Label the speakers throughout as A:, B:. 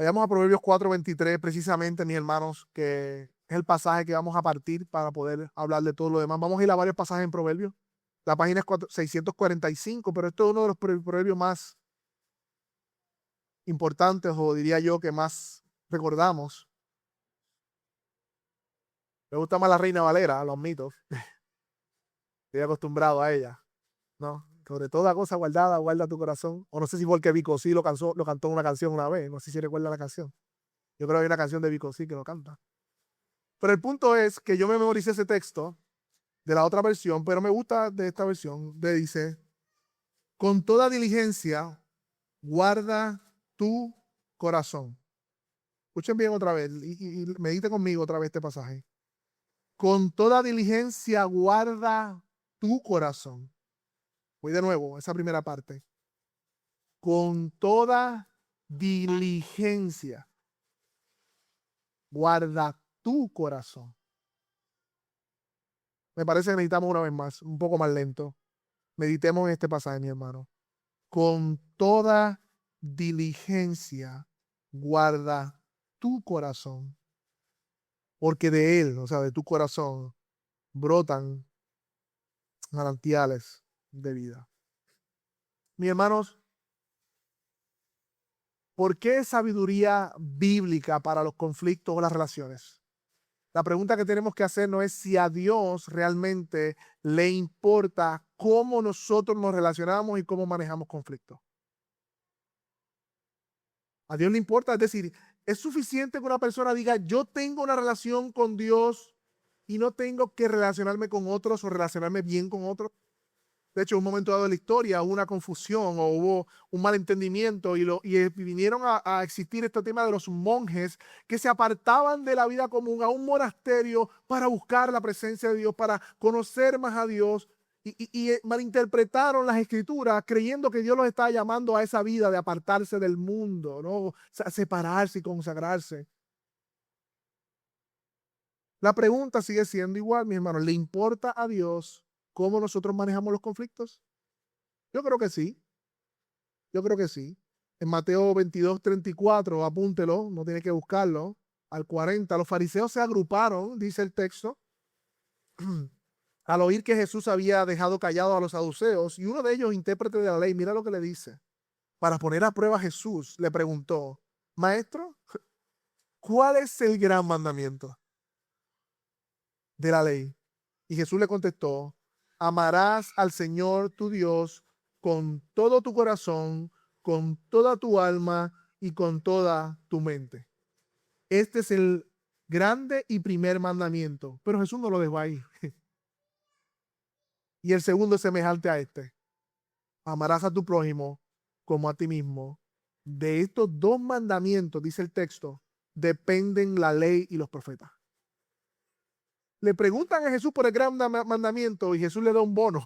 A: Vayamos a Proverbios 4:23, precisamente, mis hermanos, que es el pasaje que vamos a partir para poder hablar de todo lo demás. Vamos a ir a varios pasajes en Proverbios. La página es 645, pero esto es uno de los proverbios más importantes, o diría yo, que más recordamos. Me gusta más la Reina Valera, los mitos. Estoy acostumbrado a ella, ¿no? Sobre toda cosa guardada, guarda tu corazón. O no sé si porque Vico sí lo cantó en una canción una vez. No sé si recuerda la canción. Yo creo que hay una canción de Vico sí que lo canta. Pero el punto es que yo me memoricé ese texto de la otra versión, pero me gusta de esta versión. Dice, con toda diligencia, guarda tu corazón. Escuchen bien otra vez y mediten conmigo otra vez este pasaje. Con toda diligencia, guarda tu corazón. Voy de nuevo, esa primera parte. Con toda diligencia, guarda tu corazón. Me parece que necesitamos una vez más, un poco más lento. Meditemos en este pasaje, mi hermano. Con toda diligencia, guarda tu corazón, porque de él, o sea, de tu corazón, brotan manantiales de vida. Mis hermanos, ¿por qué sabiduría bíblica para los conflictos o las relaciones? La pregunta que tenemos que hacer no es si a Dios realmente le importa cómo nosotros nos relacionamos y cómo manejamos conflictos. A Dios le importa, es decir, es suficiente que una persona diga, yo tengo una relación con Dios y no tengo que relacionarme con otros o relacionarme bien con otros. De hecho, en un momento dado de la historia hubo una confusión o hubo un malentendimiento y vinieron a existir este tema de los monjes que se apartaban de la vida común a un monasterio para buscar la presencia de Dios, para conocer más a Dios y malinterpretaron las escrituras creyendo que Dios los estaba llamando a esa vida de apartarse del mundo, ¿no? Separarse y consagrarse. La pregunta sigue siendo igual, mis hermanos. ¿Le importa a Dios cómo nosotros manejamos los conflictos? Yo creo que sí. Yo creo que sí. En Mateo 22:34, apúntelo, no tiene que buscarlo, al 40, los fariseos se agruparon, dice el texto, al oír que Jesús había dejado callado a los saduceos, y uno de ellos, intérprete de la ley, mira lo que le dice. Para poner a prueba a Jesús, le preguntó, Maestro, ¿cuál es el gran mandamiento de la ley? Y Jesús le contestó, amarás al Señor tu Dios con todo tu corazón, con toda tu alma y con toda tu mente. Este es el grande y primer mandamiento. Pero Jesús no lo dejó ahí. Y el segundo es semejante a este. Amarás a tu prójimo como a ti mismo. De estos dos mandamientos, dice el texto, dependen la ley y los profetas. Le preguntan a Jesús por el gran mandamiento y Jesús le da un bono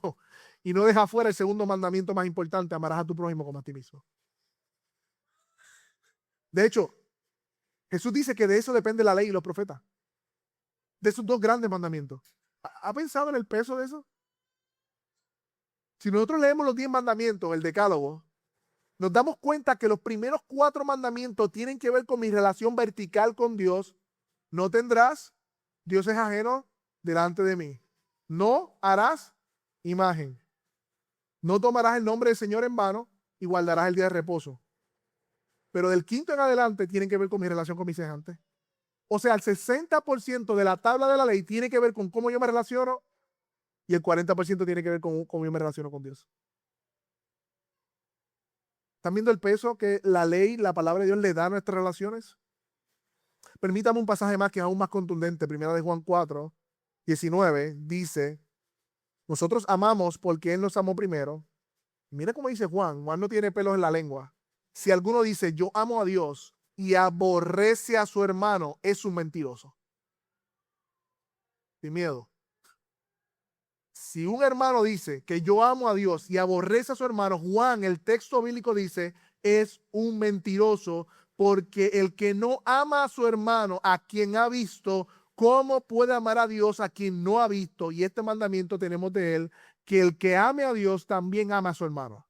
A: y no deja fuera el segundo mandamiento más importante, amarás a tu prójimo como a ti mismo. De hecho, Jesús dice que de eso depende la ley y los profetas. De esos dos grandes mandamientos. ¿Ha pensado en el peso de eso? Si nosotros leemos los 10 mandamientos, el decálogo, nos damos cuenta que los primeros 4 mandamientos tienen que ver con mi relación vertical con Dios. No tendrás dioses ajenos delante de mí. No harás imagen. No tomarás el nombre del Señor en vano y guardarás el día de reposo. Pero del 5 en adelante tienen que ver con mi relación con mis semejantes. O sea, el 60% de la tabla de la ley tiene que ver con cómo yo me relaciono y el 40% tiene que ver con cómo yo me relaciono con Dios. ¿Están viendo el peso que la ley, la palabra de Dios le da a nuestras relaciones? Permítame un pasaje más que es aún más contundente. Primera de Juan 4:19 dice, nosotros amamos porque Él nos amó primero. Mira cómo dice Juan. Juan no tiene pelos en la lengua. Si alguno dice, yo amo a Dios y aborrece a su hermano, es un mentiroso. Sin miedo. Si un hermano dice que yo amo a Dios y aborrece a su hermano, Juan, el texto bíblico dice, es un mentiroso, porque el que no ama a su hermano, a quien ha visto, ¿cómo puede amar a Dios a quien no ha visto? Y este mandamiento tenemos de él, que el que ame a Dios también ama a su hermano.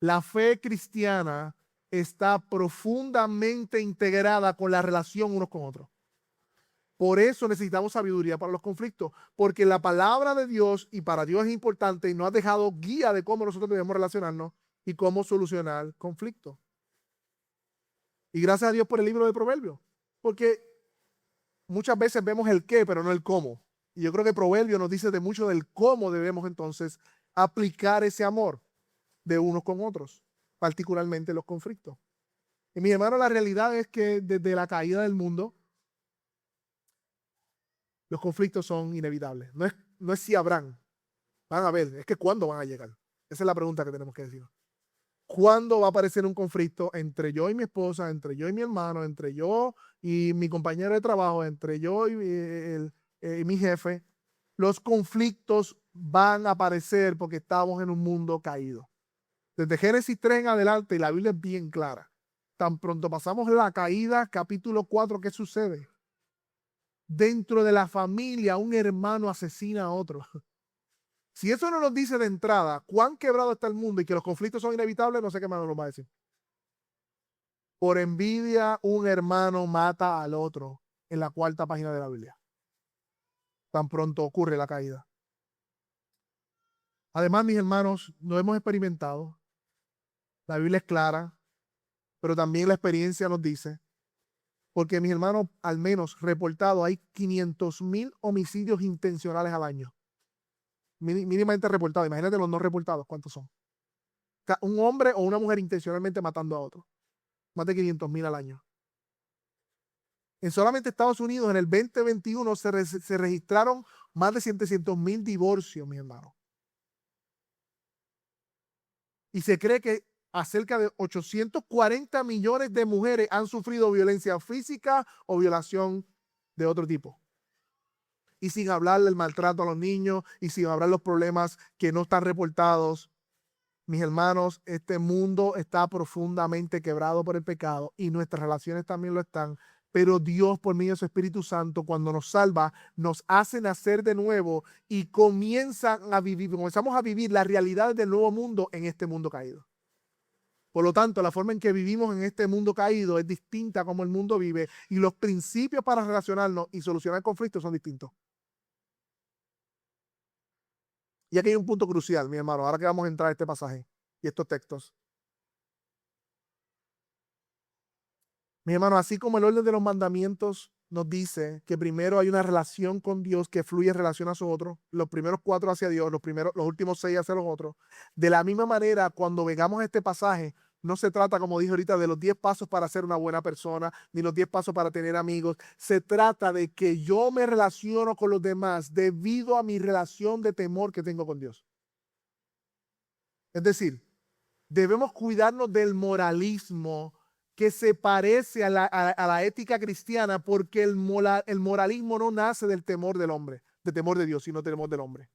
A: La fe cristiana está profundamente integrada con la relación unos con otros. Por eso necesitamos sabiduría para los conflictos, porque la palabra de Dios y para Dios es importante y nos ha dejado guía de cómo nosotros debemos relacionarnos y cómo solucionar conflictos. Y gracias a Dios por el libro de Proverbios, porque muchas veces vemos el qué, pero no el cómo. Y yo creo que Proverbios nos dice de mucho del cómo debemos entonces aplicar ese amor de unos con otros, particularmente los conflictos. Y mi hermano, la realidad es que desde la caída del mundo, los conflictos son inevitables. No es si habrán, van a ver, es que cuándo van a llegar. Esa es la pregunta que tenemos que decir. ¿Cuándo va a aparecer un conflicto entre yo y mi esposa, entre yo y mi hermano, entre yo y mi compañero de trabajo, entre yo y mi jefe? Los conflictos van a aparecer porque estamos en un mundo caído. Desde Génesis 3 en adelante, y la Biblia es bien clara. Tan pronto pasamos la caída, capítulo 4, ¿qué sucede? Dentro de la familia, un hermano asesina a otro. Si eso no nos dice de entrada cuán quebrado está el mundo y que los conflictos son inevitables, no sé qué más nos va a decir. Por envidia, un hermano mata al otro en la cuarta página de la Biblia. Tan pronto ocurre la caída. Además, mis hermanos, lo hemos experimentado. La Biblia es clara, pero también la experiencia nos dice, porque mis hermanos, al menos reportado, hay 500,000 homicidios intencionales al año. Mínimamente reportados. Imagínate los no reportados, ¿cuántos son? Un hombre o una mujer intencionalmente matando a otro. Más de 500,000 al año. En solamente Estados Unidos, en el 2021, se registraron más de 700,000 divorcios, mis hermanos. Y se cree que cerca de 840 millones de mujeres han sufrido violencia física o violación de otro tipo. Y sin hablar del maltrato a los niños y sin hablar de los problemas que no están reportados. Mis hermanos, este mundo está profundamente quebrado por el pecado y nuestras relaciones también lo están. Pero Dios, por medio de su Espíritu Santo, cuando nos salva, nos hace nacer de nuevo y comenzamos a vivir las realidades del nuevo mundo en este mundo caído. Por lo tanto, la forma en que vivimos en este mundo caído es distinta a como el mundo vive y los principios para relacionarnos y solucionar conflictos son distintos. Y aquí hay un punto crucial, mi hermano, ahora que vamos a entrar a este pasaje y estos textos. Mi hermano, así como el orden de los mandamientos nos dice que primero hay una relación con Dios que fluye en relación a nosotros, los primeros 4 hacia Dios, los últimos 6 hacia los otros. De la misma manera, cuando vengamos a este pasaje, no se trata, como dije ahorita, de los 10 pasos para ser una buena persona, ni los 10 pasos para tener amigos. Se trata de que yo me relaciono con los demás debido a mi relación de temor que tengo con Dios. Es decir, debemos cuidarnos del moralismo que se parece a la ética cristiana, porque el moralismo no nace del temor del hombre, del temor de Dios, sino del temor del hombre.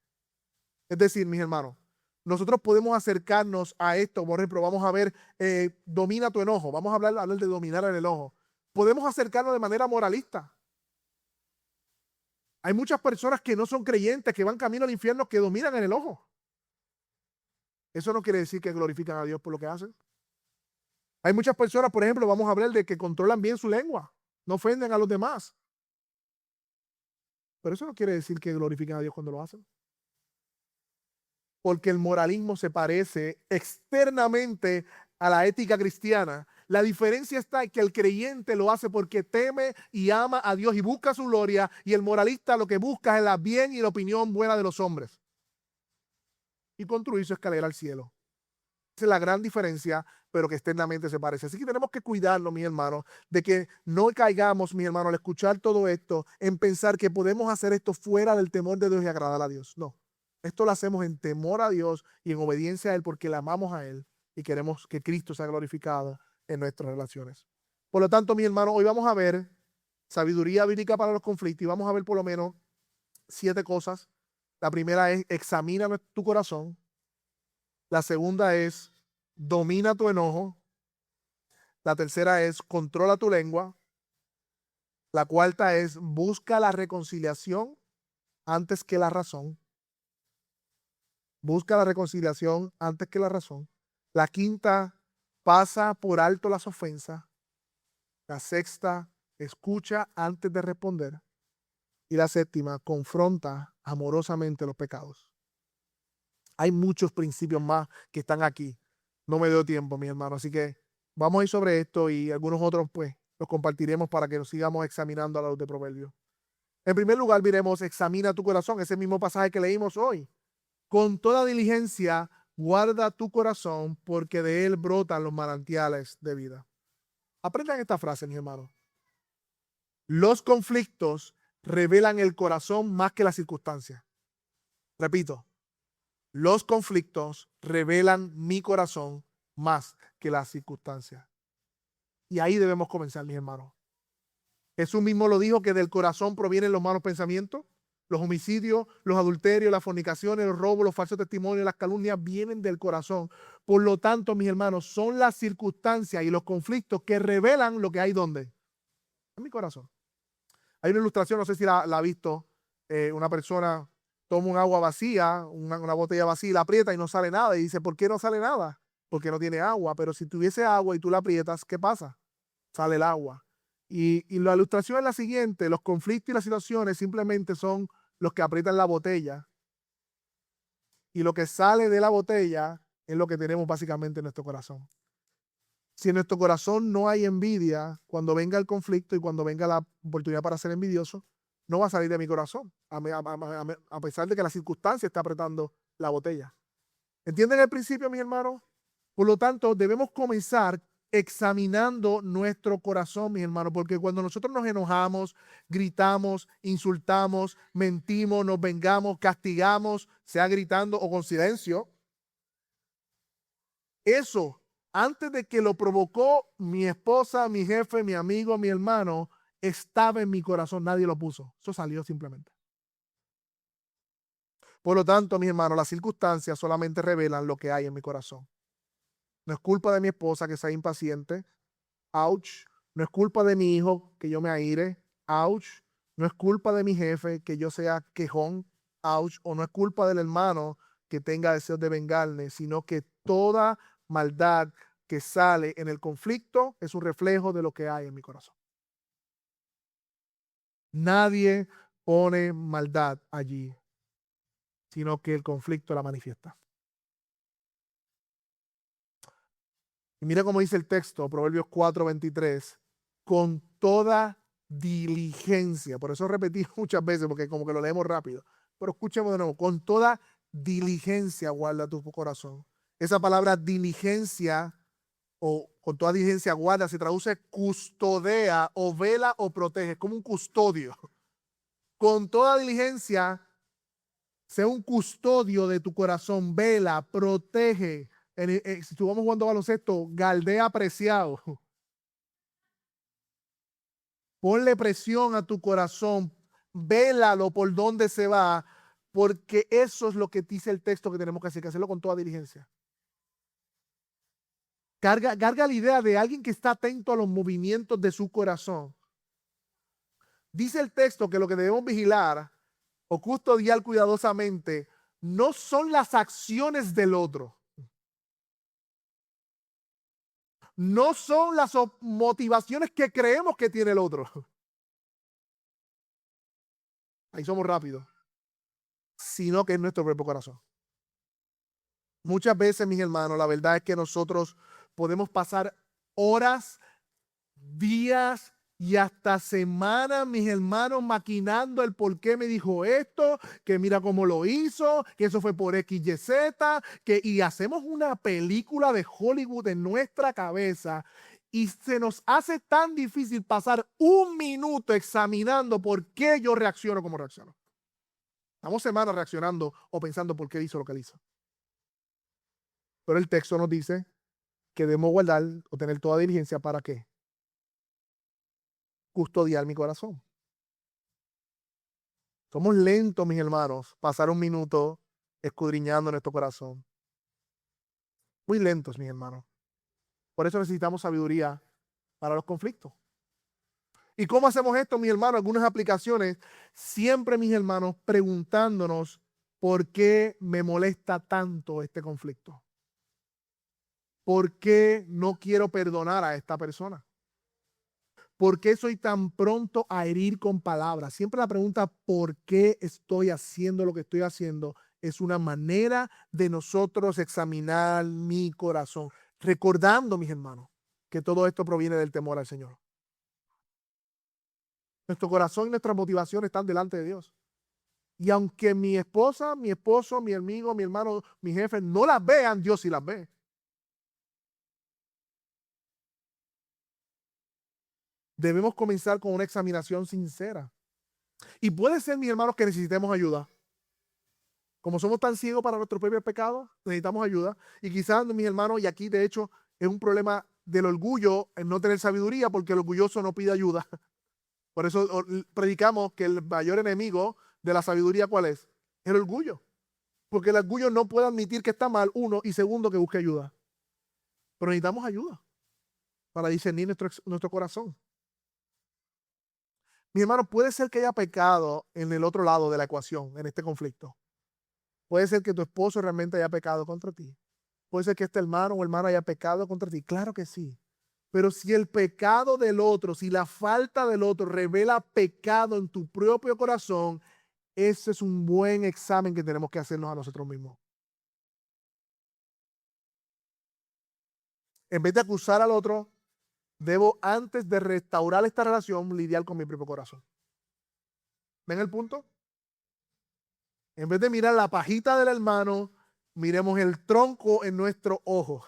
A: Es decir, mis hermanos, nosotros podemos acercarnos a esto. Por ejemplo, vamos a ver, domina tu enojo. Vamos a hablar de dominar el enojo. Podemos acercarnos de manera moralista. Hay muchas personas que no son creyentes, que van camino al infierno, que dominan el enojo. Eso no quiere decir que glorifican a Dios por lo que hacen. Hay muchas personas, por ejemplo, vamos a hablar de que controlan bien su lengua, no ofenden a los demás. Pero eso no quiere decir que glorifican a Dios cuando lo hacen. Porque el moralismo se parece externamente a la ética cristiana. La diferencia está en que el creyente lo hace porque teme y ama a Dios y busca su gloria, y el moralista lo que busca es la bien y la opinión buena de los hombres y construir su escalera al cielo. Esa es la gran diferencia, pero que externamente se parece. Así que tenemos que cuidarnos, mis hermanos, de que no caigamos, mis hermanos, al escuchar todo esto, en pensar que podemos hacer esto fuera del temor de Dios y agradar a Dios. No, esto lo hacemos en temor a Dios y en obediencia a Él, porque le amamos a Él y queremos que Cristo sea glorificado en nuestras relaciones. Por lo tanto, mis hermanos, hoy vamos a ver sabiduría bíblica para los conflictos y vamos a ver por lo menos 7 cosas. La primera es: examina tu corazón. La segunda es: domina tu enojo. La tercera es: controla tu lengua. La cuarta es: busca la reconciliación antes que la razón. Busca la reconciliación antes que la razón. La quinta: pasa por alto las ofensas. La sexta, escucha antes de responder. Y la séptima, confronta amorosamente los pecados. Hay muchos principios más que están aquí. No me dio tiempo, mi hermano. Así que vamos a ir sobre esto y algunos otros, pues, los compartiremos para que nos sigamos examinando a la luz de Proverbios. En primer lugar, miremos, examina tu corazón, ese mismo pasaje que leímos hoy. Con toda diligencia, guarda tu corazón, porque de él brotan los manantiales de vida. Aprendan esta frase, mis hermanos. Los conflictos revelan el corazón más que las circunstancias. Repito, los conflictos revelan mi corazón más que las circunstancias. Y ahí debemos comenzar, mis hermanos. Jesús mismo lo dijo, que del corazón provienen los malos pensamientos, los homicidios, los adulterios, las fornicaciones, los robos, los falsos testimonios, las calumnias vienen del corazón. Por lo tanto, mis hermanos, son las circunstancias y los conflictos que revelan lo que hay ¿dónde? En mi corazón. Hay una ilustración, no sé si la ha visto, una persona toma un agua vacía, una botella vacía y la aprieta y no sale nada. Y dice, ¿por qué no sale nada? Porque no tiene agua. Pero si tuviese agua y tú la aprietas, ¿qué pasa? Sale el agua. Y la ilustración es la siguiente: los conflictos y las situaciones simplemente son los que aprietan la botella. Y lo que sale de la botella es lo que tenemos básicamente en nuestro corazón. Si en nuestro corazón no hay envidia, cuando venga el conflicto y cuando venga la oportunidad para ser envidioso, no va a salir de mi corazón, a pesar de que la circunstancia está apretando la botella. ¿Entienden el principio, mis hermanos? Por lo tanto, debemos comenzar examinando nuestro corazón, mis hermanos, porque cuando nosotros nos enojamos, gritamos, insultamos, mentimos, nos vengamos, castigamos, sea gritando o con silencio, eso, antes de que lo provocó mi esposa, mi jefe, mi amigo, mi hermano, estaba en mi corazón, nadie lo puso, eso salió simplemente. Por lo tanto, mis hermanos, las circunstancias solamente revelan lo que hay en mi corazón. No es culpa de mi esposa que sea impaciente, ouch. No es culpa de mi hijo que yo me aire, ouch. No es culpa de mi jefe que yo sea quejón, ouch. O no es culpa del hermano que tenga deseos de vengarme, sino que toda maldad que sale en el conflicto es un reflejo de lo que hay en mi corazón. Nadie pone maldad allí, sino que el conflicto la manifiesta. Y mira cómo dice el texto, Proverbios 4:23, con toda diligencia. Por eso repetí muchas veces, porque como que lo leemos rápido. Pero escuchemos de nuevo, con toda diligencia guarda tu corazón. Esa palabra diligencia, o con toda diligencia guarda, se traduce custodea o vela o protege, es como un custodio. Con toda diligencia, sea un custodio de tu corazón, vela, protege. Si estuvamos jugando baloncesto, galdea apreciado. Ponle presión a tu corazón, vélalo por donde se va, porque eso es lo que dice el texto que tenemos que hacer, con toda diligencia. Carga la idea de alguien que está atento a los movimientos de su corazón. Dice el texto que lo que debemos vigilar o custodiar cuidadosamente no son las acciones del otro. No son las motivaciones que creemos que tiene el otro. Ahí somos rápidos. Sino que es nuestro propio corazón. Muchas veces, mis hermanos, la verdad es que nosotros podemos pasar horas, días y hasta semanas, mis hermanos, maquinando el por qué me dijo esto, que mira cómo lo hizo, que eso fue por X, Y, Z, y hacemos una película de Hollywood en nuestra cabeza y se nos hace tan difícil pasar un minuto examinando por qué yo reacciono como reacciono. Estamos semanas reaccionando o pensando por qué hizo lo que hizo. Pero el texto nos dice que debemos guardar o tener toda diligencia para ¿qué? Custodiar mi corazón. Somos lentos, mis hermanos, pasar un minuto escudriñando nuestro corazón. Muy lentos, mis hermanos. Por eso necesitamos sabiduría para los conflictos. ¿Y cómo hacemos esto, mis hermanos? Algunas aplicaciones, siempre, mis hermanos, preguntándonos por qué me molesta tanto este conflicto. ¿Por qué no quiero perdonar a esta persona? ¿Por qué soy tan pronto a herir con palabras? Siempre la pregunta, ¿por qué estoy haciendo lo que estoy haciendo? Es una manera de nosotros examinar mi corazón. Recordando, mis hermanos, que todo esto proviene del temor al Señor. Nuestro corazón y nuestra motivación están delante de Dios. Y aunque mi esposa, mi esposo, mi amigo, mi hermano, mi jefe no las vean, Dios sí las ve. Debemos comenzar con una examinación sincera. Y puede ser, mis hermanos, que necesitemos ayuda. Como somos tan ciegos para nuestros propios pecados, necesitamos ayuda. Y quizás, mis hermanos, y aquí de hecho es un problema del orgullo en no tener sabiduría, porque el orgulloso no pide ayuda. Por eso predicamos que el mayor enemigo de la sabiduría, ¿cuál es? El orgullo. Porque el orgullo no puede admitir que está mal, uno, y segundo, que busque ayuda. Pero necesitamos ayuda para discernir nuestro corazón. Mi hermano, puede ser que haya pecado en el otro lado de la ecuación, en este conflicto. Puede ser que tu esposo realmente haya pecado contra ti. Puede ser que este hermano o hermana haya pecado contra ti. Claro que sí. Pero si el pecado del otro, si la falta del otro revela pecado en tu propio corazón, ese es un buen examen que tenemos que hacernos a nosotros mismos. En vez de acusar al otro, debo, antes de restaurar esta relación, lidiar con mi propio corazón. ¿Ven el punto? En vez de mirar la pajita del hermano, miremos el tronco en nuestro ojo.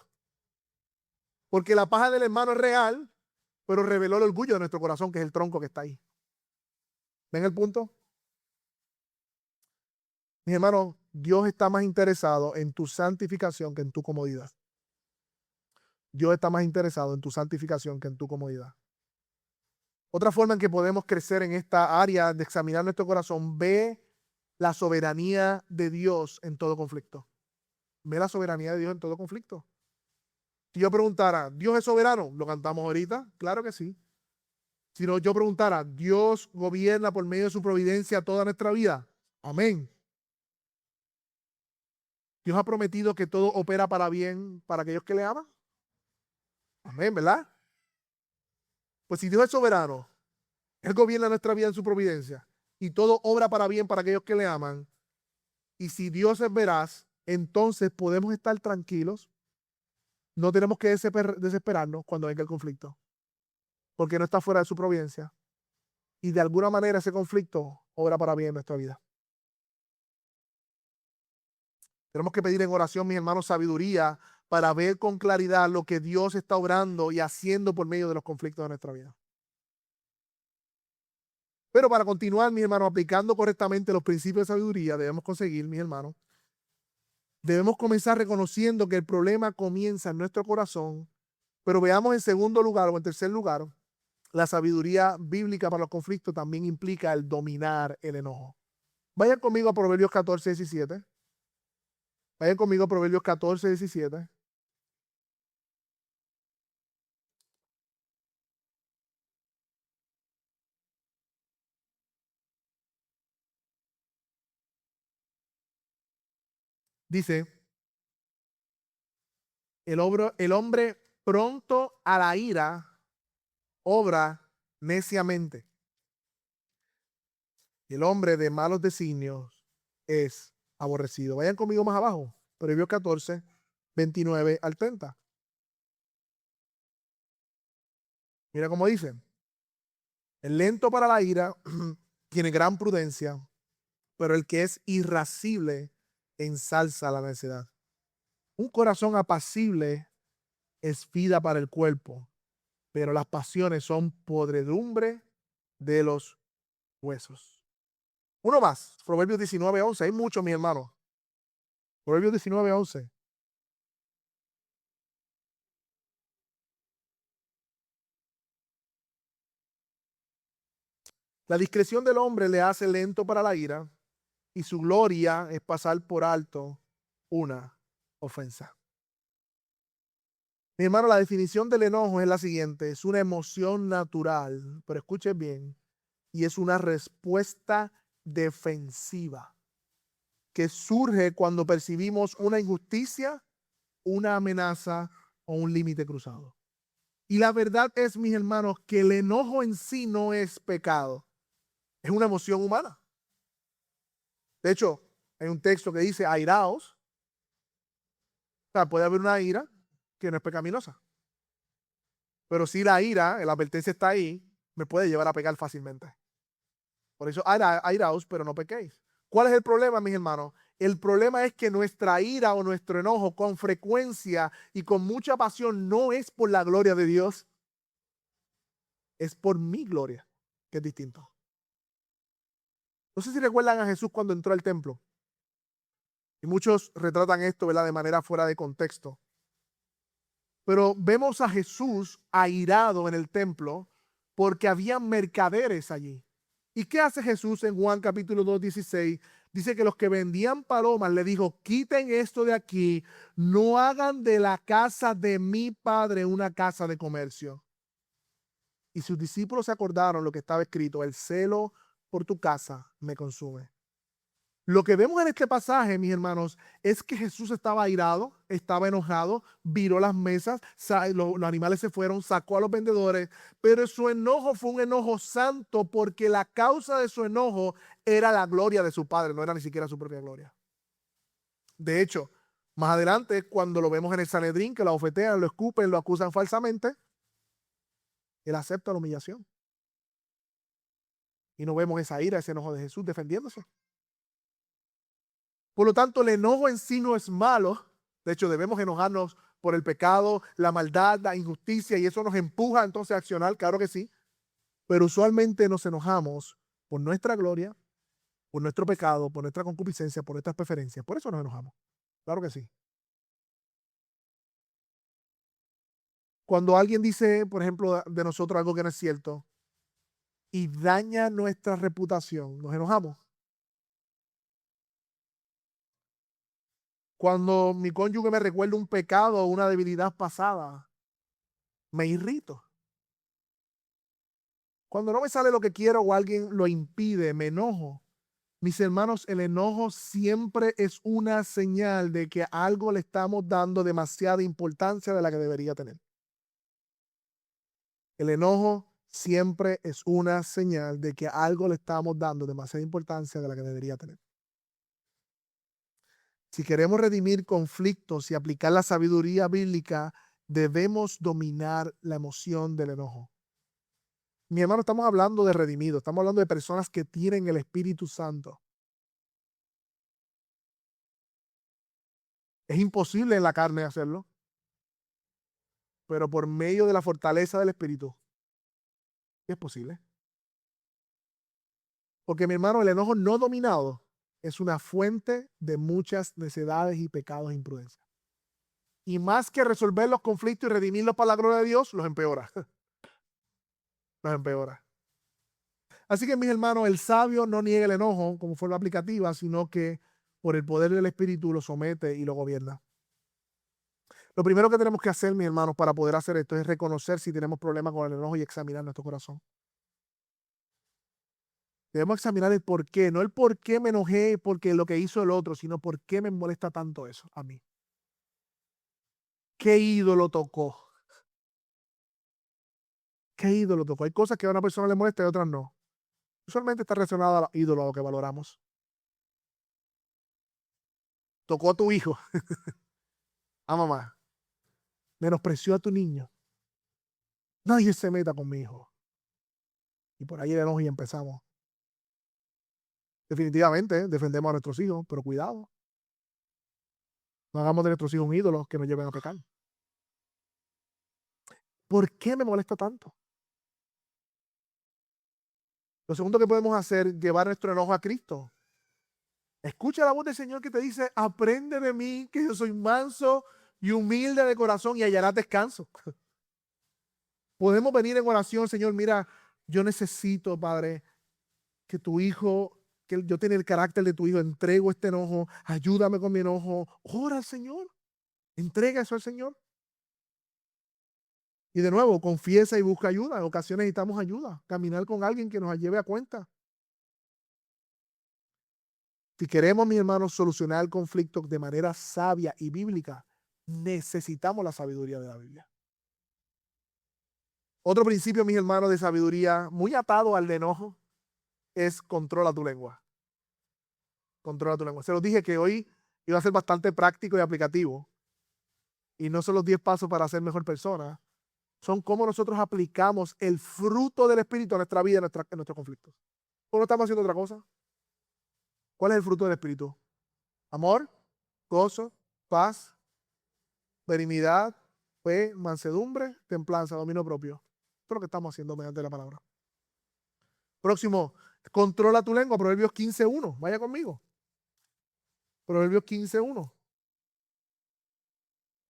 A: Porque la paja del hermano es real, pero reveló el orgullo de nuestro corazón, que es el tronco que está ahí. ¿Ven el punto? Mis hermanos, Dios está más interesado en tu santificación que en tu comodidad. Dios está más interesado en tu santificación que en tu comodidad. Otra forma en que podemos crecer en esta área de examinar nuestro corazón, ve la soberanía de Dios en todo conflicto. Ve la soberanía de Dios en todo conflicto. Si yo preguntara, ¿Dios es soberano? ¿Lo cantamos ahorita? Claro que sí. Si no, yo preguntara, ¿Dios gobierna por medio de su providencia toda nuestra vida? Amén. Dios ha prometido que todo opera para bien para aquellos que le aman. Amén, ¿verdad? Pues si Dios es soberano, Él gobierna nuestra vida en su providencia y todo obra para bien para aquellos que le aman. Y si Dios es veraz, entonces podemos estar tranquilos. No tenemos que desesperarnos cuando venga el conflicto, porque no está fuera de su providencia. Y de alguna manera ese conflicto obra para bien en nuestra vida. Tenemos que pedir en oración, mis hermanos, sabiduría para ver con claridad lo que Dios está obrando y haciendo por medio de los conflictos de nuestra vida. Pero para continuar, mis hermanos, aplicando correctamente los principios de sabiduría, debemos conseguir, mis hermanos, debemos comenzar reconociendo que el problema comienza en nuestro corazón, pero veamos en segundo lugar o en tercer lugar, la sabiduría bíblica para los conflictos también implica el dominar el enojo. Vayan conmigo a Proverbios 14, 17. Vayan conmigo a Proverbios 14, 17. Dice, el hombre pronto a la ira obra neciamente. El hombre de malos designios es aborrecido. Vayan conmigo más abajo. Proverbios 14, 29 al 30. Mira cómo dice. El lento para la ira tiene gran prudencia, pero el que es irascible ensalza la necedad. Un corazón apacible es vida para el cuerpo, pero las pasiones son podredumbre de los huesos. Uno más, Proverbios 19, 11. Hay muchos, mis hermanos. Proverbios 19, 11. La discreción del hombre le hace lento para la ira y su gloria es pasar por alto una ofensa. Mi hermano, la definición del enojo es la siguiente. Es una emoción natural, pero escuchen bien, y es una respuesta defensiva que surge cuando percibimos una injusticia, una amenaza o un límite cruzado. Y la verdad es, mis hermanos, que el enojo en sí no es pecado. Es una emoción humana. De hecho, hay un texto que dice, airaos. O sea, puede haber una ira que no es pecaminosa. Pero si la ira, la advertencia está ahí, me puede llevar a pecar fácilmente. Por eso, airaos, pero no pequéis. ¿Cuál es el problema, mis hermanos? El problema es que nuestra ira o nuestro enojo con frecuencia y con mucha pasión no es por la gloria de Dios, es por mi gloria, que es distinto. No sé si recuerdan a Jesús cuando entró al templo. Y muchos retratan esto, ¿verdad?, de manera fuera de contexto. Pero vemos a Jesús airado en el templo porque había mercaderes allí. ¿Y qué hace Jesús en Juan capítulo 2:16? Dice que los que vendían palomas le dijo, quiten esto de aquí, no hagan de la casa de mi padre una casa de comercio. Y sus discípulos se acordaron lo que estaba escrito, el celo por tu casa me consume. Lo que vemos en este pasaje, mis hermanos, es que Jesús estaba airado, estaba enojado, viró las mesas, los animales se fueron, sacó a los vendedores, pero su enojo fue un enojo santo porque la causa de su enojo era la gloria de su Padre, no era ni siquiera su propia gloria. De hecho, más adelante, cuando lo vemos en el Sanedrín, que lo abofetean, lo escupen, lo acusan falsamente, él acepta la humillación. Y no vemos esa ira, ese enojo de Jesús defendiéndose. Por lo tanto, el enojo en sí no es malo. De hecho, debemos enojarnos por el pecado, la maldad, la injusticia, y eso nos empuja entonces a accionar, claro que sí. Pero usualmente nos enojamos por nuestra gloria, por nuestro pecado, por nuestra concupiscencia, por nuestras preferencias. Por eso nos enojamos. Claro que sí. Cuando alguien dice, por ejemplo, de nosotros algo que no es cierto y daña nuestra reputación, nos enojamos. Cuando mi cónyuge me recuerda un pecado o una debilidad pasada, me irrito. Cuando no me sale lo que quiero o alguien lo impide, me enojo. Mis hermanos, el enojo siempre es una señal de que algo le estamos dando demasiada importancia de la que debería tener. El enojo siempre es una señal de que algo le estamos dando demasiada importancia de la que debería tener. Si queremos redimir conflictos y aplicar la sabiduría bíblica, debemos dominar la emoción del enojo. Mi hermano, estamos hablando de redimidos, estamos hablando de personas que tienen el Espíritu Santo. Es imposible en la carne hacerlo, pero por medio de la fortaleza del Espíritu es posible. Porque mi hermano, el enojo no dominado es una fuente de muchas necedades y pecados e imprudencias. Y más que resolver los conflictos y redimirlos para la gloria de Dios, los empeora. Los empeora. Así que, mis hermanos, el sabio no niega el enojo como forma aplicativa, sino que por el poder del Espíritu lo somete y lo gobierna. Lo primero que tenemos que hacer, mis hermanos, para poder hacer esto es reconocer si tenemos problemas con el enojo y examinar nuestro corazón. Debemos examinar el por qué, no el por qué me enojé porque lo que hizo el otro, sino por qué me molesta tanto eso a mí. ¿Qué ídolo tocó? ¿Qué ídolo tocó? Hay cosas que a una persona le molesta y a otras no. Usualmente está relacionado a los ídolos, a lo que valoramos. Tocó a tu hijo. A mamá. Menospreció a tu niño. Nadie se meta con mi hijo. Y por ahí el enojo y empezamos. Definitivamente defendemos a nuestros hijos, pero cuidado. No hagamos de nuestros hijos un ídolo que nos lleven a pecar. ¿Por qué me molesta tanto? Lo segundo que podemos hacer es llevar nuestro enojo a Cristo. Escucha la voz del Señor que te dice, aprende de mí, que yo soy manso y humilde de corazón y hallarás descanso. Podemos venir en oración, Señor, mira, yo necesito, Padre, que tu hijo, que yo tenga el carácter de tu hijo, entrego este enojo, ayúdame con mi enojo. Ora al Señor, entrega eso al Señor. Y de nuevo, confiesa y busca ayuda. En ocasiones necesitamos ayuda, caminar con alguien que nos lleve a cuenta. Si queremos, mis hermanos, solucionar el conflicto de manera sabia y bíblica, necesitamos la sabiduría de la Biblia. Otro principio, mis hermanos, de sabiduría, muy atado al de enojo, es controla tu lengua. Controla tu lengua. Se los dije que hoy iba a ser bastante práctico y aplicativo. Y no son los 10 pasos para ser mejor persona. Son cómo nosotros aplicamos el fruto del Espíritu a nuestra vida, en nuestros conflictos. ¿O no estamos haciendo otra cosa? ¿Cuál es el fruto del Espíritu? Amor, gozo, paz, benignidad, fe, mansedumbre, templanza, dominio propio. Esto es lo que estamos haciendo mediante la palabra. Próximo, controla tu lengua, Proverbios 15:1. Vaya conmigo. Proverbios 15:1.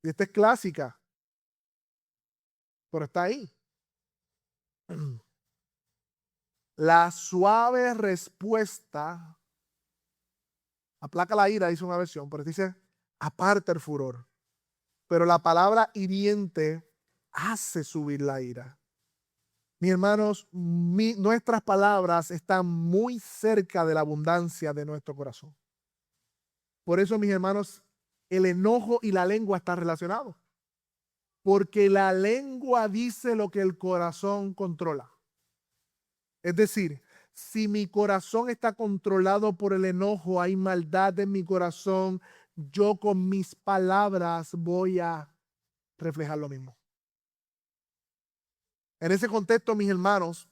A: Y esta es clásica, pero está ahí. La suave respuesta aplaca la ira, dice una versión, pero dice aparta el furor. Pero la palabra hiriente hace subir la ira. Mis hermanos, nuestras palabras están muy cerca de la abundancia de nuestro corazón. Por eso, mis hermanos, el enojo y la lengua están relacionados. Porque la lengua dice lo que el corazón controla. Es decir, si mi corazón está controlado por el enojo, hay maldad en mi corazón, yo con mis palabras voy a reflejar lo mismo. En ese contexto, mis hermanos,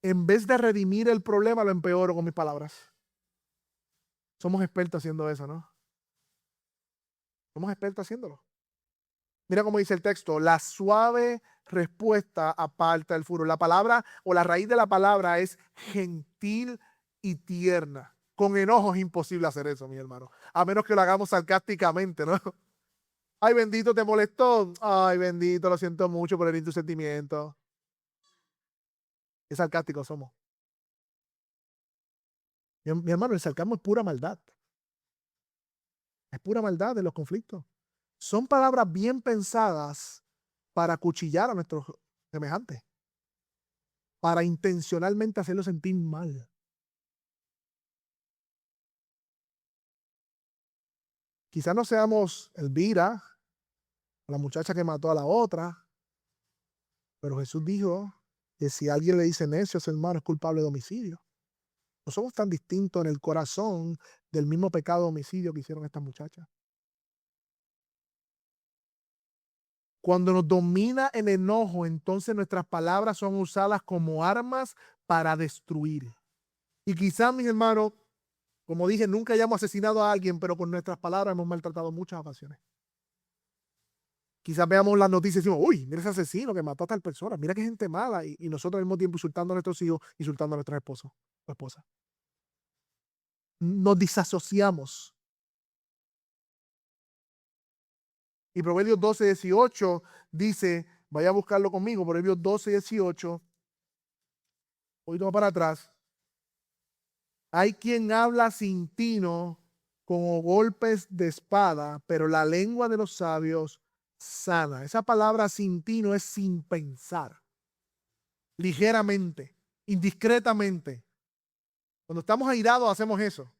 A: en vez de redimir el problema, lo empeoro con mis palabras. Somos expertos haciendo eso, ¿no? Somos expertos haciéndolo. Mira cómo dice el texto, la suave respuesta aparta el furor. La palabra o la raíz de la palabra es gentil y tierna. Con enojo es imposible hacer eso, mi hermano. A menos que lo hagamos sarcásticamente, ¿no? Ay, bendito, ¿te molestó? Ay, bendito, lo siento mucho por herir tus sentimientos. Qué sarcásticos somos. Mi hermano, el sarcasmo es pura maldad. Es pura maldad de los conflictos. Son palabras bien pensadas para acuchillar a nuestros semejantes. Para intencionalmente hacerlo sentir mal. Quizás no seamos Elvira, la muchacha que mató a la otra, pero Jesús dijo que si alguien le dice necio a su hermano es culpable de homicidio. No somos tan distintos en el corazón del mismo pecado de homicidio que hicieron estas muchachas. Cuando nos domina el enojo, entonces nuestras palabras son usadas como armas para destruir. Y quizás, mis hermanos, como dije, nunca hayamos asesinado a alguien, pero con nuestras palabras hemos maltratado muchas ocasiones. Quizás veamos las noticias y decimos, uy, mira ese asesino que mató a tal persona, mira qué gente mala. Y nosotros al mismo tiempo insultando a nuestros hijos, insultando a nuestros esposos o esposas. Nos disasociamos. Y Proverbios 12:18 dice, vaya a buscarlo conmigo, Proverbios 12:18, hoy toma para atrás. Hay quien habla sin tino, con golpes de espada, pero la lengua de los sabios sana. Esa palabra sin tino es sin pensar, ligeramente, indiscretamente. Cuando estamos airados hacemos eso.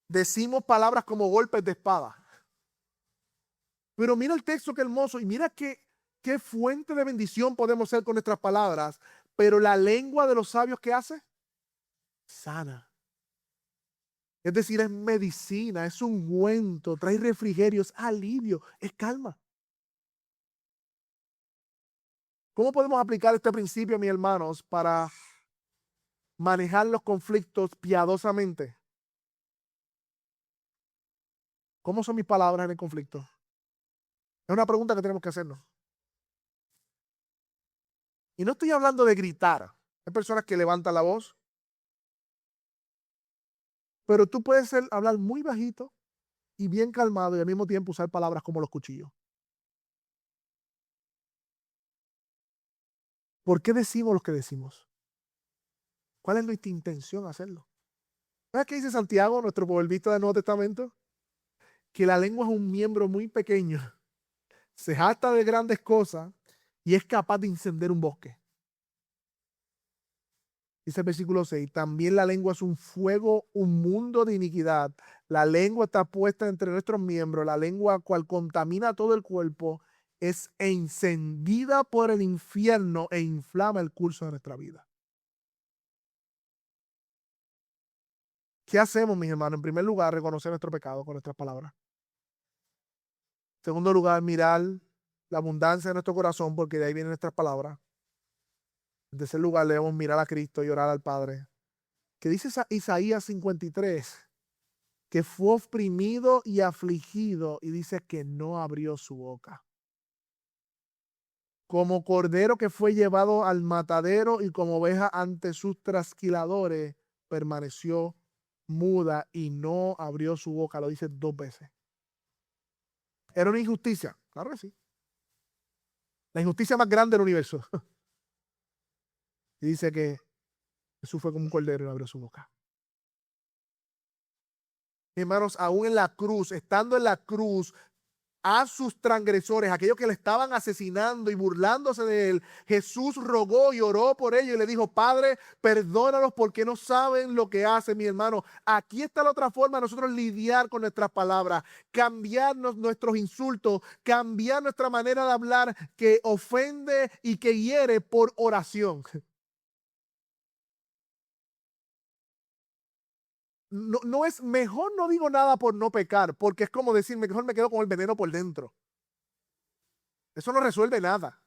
A: Decimos palabras como golpes de espada. Pero mira el texto, qué hermoso, y mira qué fuente de bendición podemos ser con nuestras palabras. Pero la lengua de los sabios, ¿qué hace? Sana. Es decir, es medicina, es ungüento, trae refrigerio, es alivio, es calma. ¿Cómo podemos aplicar este principio, mis hermanos, para manejar los conflictos piadosamente? ¿Cómo son mis palabras en el conflicto? Es una pregunta que tenemos que hacernos. Y no estoy hablando de gritar. Hay personas que levantan la voz. Pero tú puedes hablar muy bajito y bien calmado y al mismo tiempo usar palabras como los cuchillos. ¿Por qué decimos lo que decimos? ¿Cuál es nuestra intención hacerlo? ¿Sabes qué dice Santiago, nuestro proverbista del Nuevo Testamento? Que la lengua es un miembro muy pequeño, se jacta de grandes cosas y es capaz de encender un bosque. Dice el versículo 6, también la lengua es un fuego, un mundo de iniquidad. La lengua está puesta entre nuestros miembros, la lengua cual contamina todo el cuerpo, es encendida por el infierno e inflama el curso de nuestra vida. ¿Qué hacemos, mis hermanos? En primer lugar, reconocer nuestro pecado con nuestras palabras. En segundo lugar, mirar la abundancia de nuestro corazón, porque de ahí vienen nuestras palabras. En tercer lugar, debemos mirar a Cristo y orar al Padre. ¿Qué dice Isaías 53? Que fue oprimido y afligido, y dice que no abrió su boca. Como cordero que fue llevado al matadero y como oveja ante sus trasquiladores, permaneció muda y no abrió su boca. Lo dice 2 veces. ¿Era una injusticia? Claro que sí. La injusticia más grande del universo. Y dice que Jesús fue como un cordero y no abrió su boca. Hermanos, aún en la cruz, estando en la cruz, a sus transgresores, aquellos que le estaban asesinando y burlándose de él, Jesús rogó y oró por ellos y le dijo, Padre, perdónalos porque no saben lo que hacen, mi hermano. Aquí está la otra forma de nosotros lidiar con nuestras palabras, cambiarnos nuestros insultos, cambiar nuestra manera de hablar que ofende y que hiere por oración. No, no es mejor, no digo nada por no pecar, porque es como decir, mejor me quedo con el veneno por dentro. Eso no resuelve nada.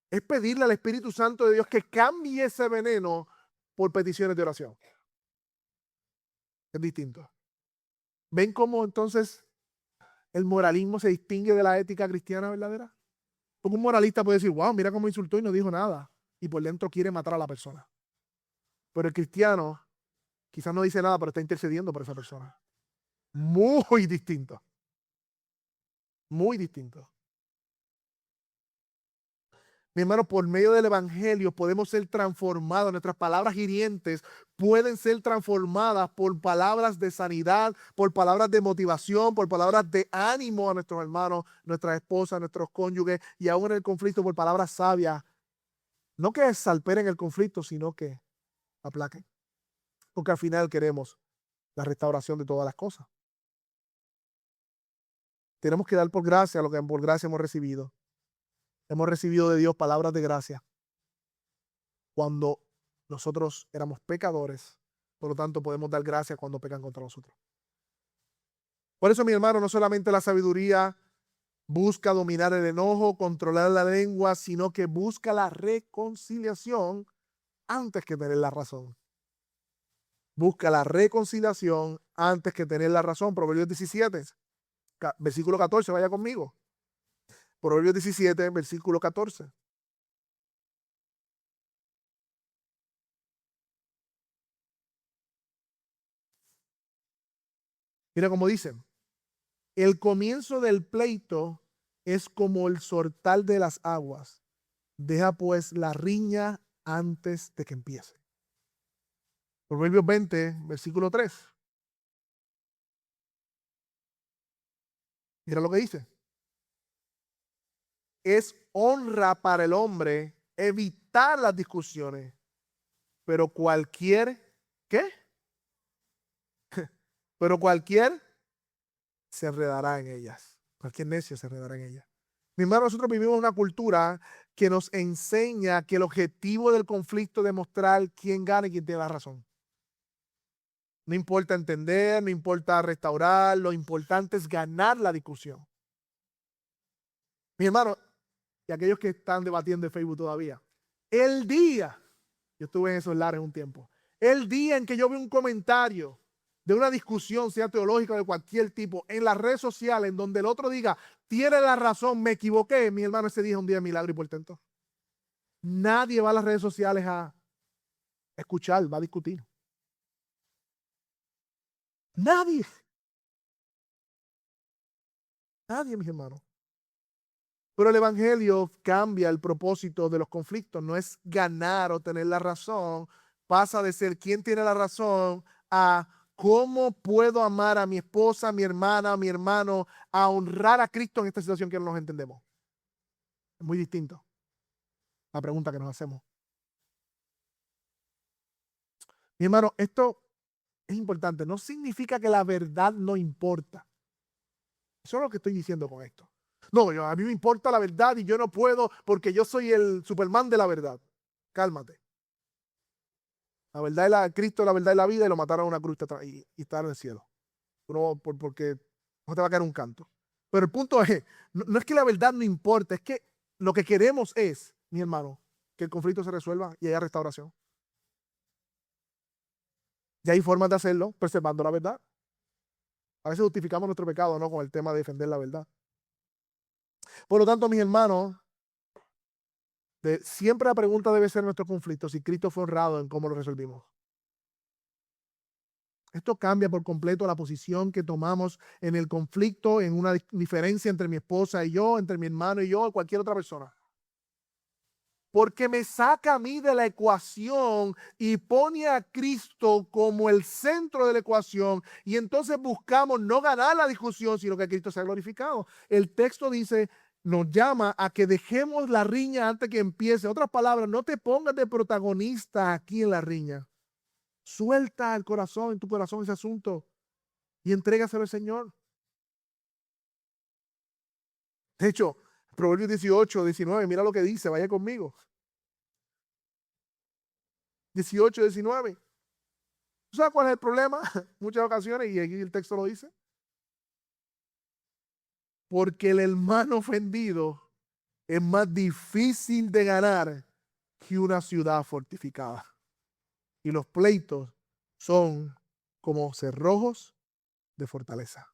A: Es pedirle al Espíritu Santo de Dios que cambie ese veneno por peticiones de oración. Es distinto. ¿Ven cómo entonces el moralismo se distingue de la ética cristiana verdadera? Porque un moralista puede decir, wow, mira cómo insultó y no dijo nada. Y por dentro quiere matar a la persona. Pero el cristiano quizás no dice nada, pero está intercediendo por esa persona. Muy distinto. Muy distinto. Mi hermano, por medio del evangelio podemos ser transformados. Nuestras palabras hirientes pueden ser transformadas por palabras de sanidad, por palabras de motivación, por palabras de ánimo a nuestros hermanos, nuestras esposas, nuestros cónyuges y aún en el conflicto por palabras sabias. No que salperen el conflicto, sino que aplaquen. Porque al final queremos la restauración de todas las cosas. Tenemos que dar por gracia lo que por gracia hemos recibido. Hemos recibido de Dios palabras de gracia cuando nosotros éramos pecadores, por lo tanto podemos dar gracias cuando pecan contra nosotros. Por eso, mi hermano, no solamente la sabiduría busca dominar el enojo, controlar la lengua, sino que busca la reconciliación antes que tener la razón. Busca la reconciliación antes que tener la razón. Proverbios 17, versículo 14, vaya conmigo. Proverbios 17, versículo 14. Mira cómo dice. El comienzo del pleito es como el sortal de las aguas. Deja pues la riña antes de que empiece. Proverbios 20, versículo 3. Mira lo que dice. Es honra para el hombre evitar las discusiones, pero cualquier, ¿qué? Pero cualquier se enredará en ellas. Cualquier necio se enredará en ellas. Mi hermano, nosotros vivimos una cultura que nos enseña que el objetivo del conflicto es demostrar quién gana y quién tiene la razón. No importa entender, no importa restaurar, lo importante es ganar la discusión. Mi hermano, y aquellos que están debatiendo en Facebook todavía, el día, yo estuve en esos lares un tiempo, el día en que yo vi un comentario de una discusión, sea teológica o de cualquier tipo, en las redes sociales, en donde el otro diga, tiene la razón, me equivoqué, mi hermano, ese día es un día de milagro y portento. Nadie va a las redes sociales a escuchar, va a discutir. Nadie. Nadie, mis hermanos. Pero el evangelio cambia el propósito de los conflictos. No es ganar o tener la razón. Pasa de ser quien tiene la razón a cómo puedo amar a mi esposa, a mi hermana, a mi hermano, a honrar a Cristo en esta situación que no nos entendemos. Es muy distinto la pregunta que nos hacemos. Mi hermano, esto es importante. No significa que la verdad no importa. Eso es lo que estoy diciendo con esto. No, a mí me importa la verdad y yo no puedo porque yo soy el Superman de la verdad. Cálmate. La verdad es Cristo, la verdad es la vida y lo mataron a una cruz y está en el cielo. Porque no te va a caer un canto. Pero el punto es, no es que la verdad no importa, es que lo que queremos es, mi hermano, que el conflicto se resuelva y haya restauración. Y hay formas de hacerlo preservando la verdad. A veces justificamos nuestro pecado, ¿no? Con el tema de defender la verdad. Por lo tanto, mis hermanos, siempre la pregunta debe ser nuestro conflicto, si Cristo fue honrado en cómo lo resolvimos. Esto cambia por completo la posición que tomamos en el conflicto, en una diferencia entre mi esposa y yo, entre mi hermano y yo, o cualquier otra persona. Porque me saca a mí de la ecuación y pone a Cristo como el centro de la ecuación, y entonces buscamos no ganar la discusión, sino que Cristo sea glorificado. El texto dice, nos llama a que dejemos la riña antes que empiece. En otras palabras, no te pongas de protagonista aquí en la riña. Suelta el corazón, en tu corazón ese asunto y entrégaselo al Señor. De hecho, Proverbios 18, 19, mira lo que dice, vaya conmigo. 18, 19. ¿Tú sabes cuál es el problema? Muchas ocasiones, y aquí el texto lo dice. Porque el hermano ofendido es más difícil de ganar que una ciudad fortificada. Y los pleitos son como cerrojos de fortaleza.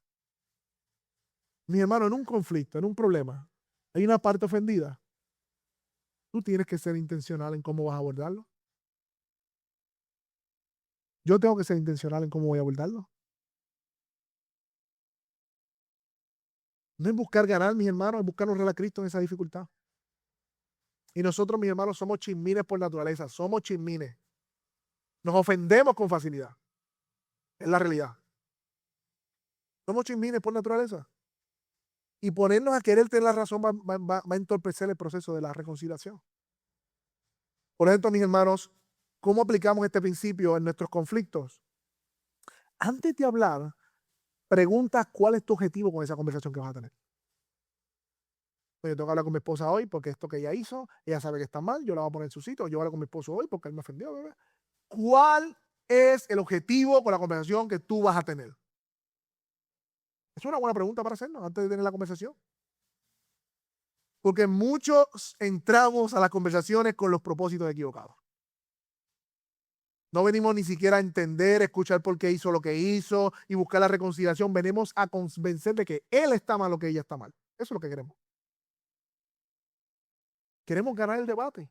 A: Mi hermano, en un conflicto, en un problema, hay una parte ofendida. Tú tienes que ser intencional en cómo vas a abordarlo. Yo tengo que ser intencional en cómo voy a abordarlo. No es buscar ganar, mis hermanos, es buscar honrar a Cristo en esa dificultad. Y nosotros, mis hermanos, somos chismines por naturaleza. Somos chismines. Nos ofendemos con facilidad. Es la realidad. Somos chismines por naturaleza. Y ponernos a querer tener la razón va a entorpecer el proceso de la reconciliación. Por ejemplo, mis hermanos, ¿cómo aplicamos este principio en nuestros conflictos? Antes de hablar, pregunta cuál es tu objetivo con esa conversación que vas a tener. Yo tengo que hablar con mi esposa hoy porque esto que ella hizo, ella sabe que está mal, yo la voy a poner en su sitio. Yo voy a hablar con mi esposo hoy porque él me ofendió, bebé. ¿Cuál es el objetivo con la conversación que tú vas a tener? Es una buena pregunta para hacernos antes de tener la conversación. Porque muchos entramos a las conversaciones con los propósitos equivocados. No venimos ni siquiera a entender, escuchar por qué hizo lo que hizo y buscar la reconciliación. Venimos a convencer de que él está mal o que ella está mal. Eso es lo que queremos. Queremos ganar el debate.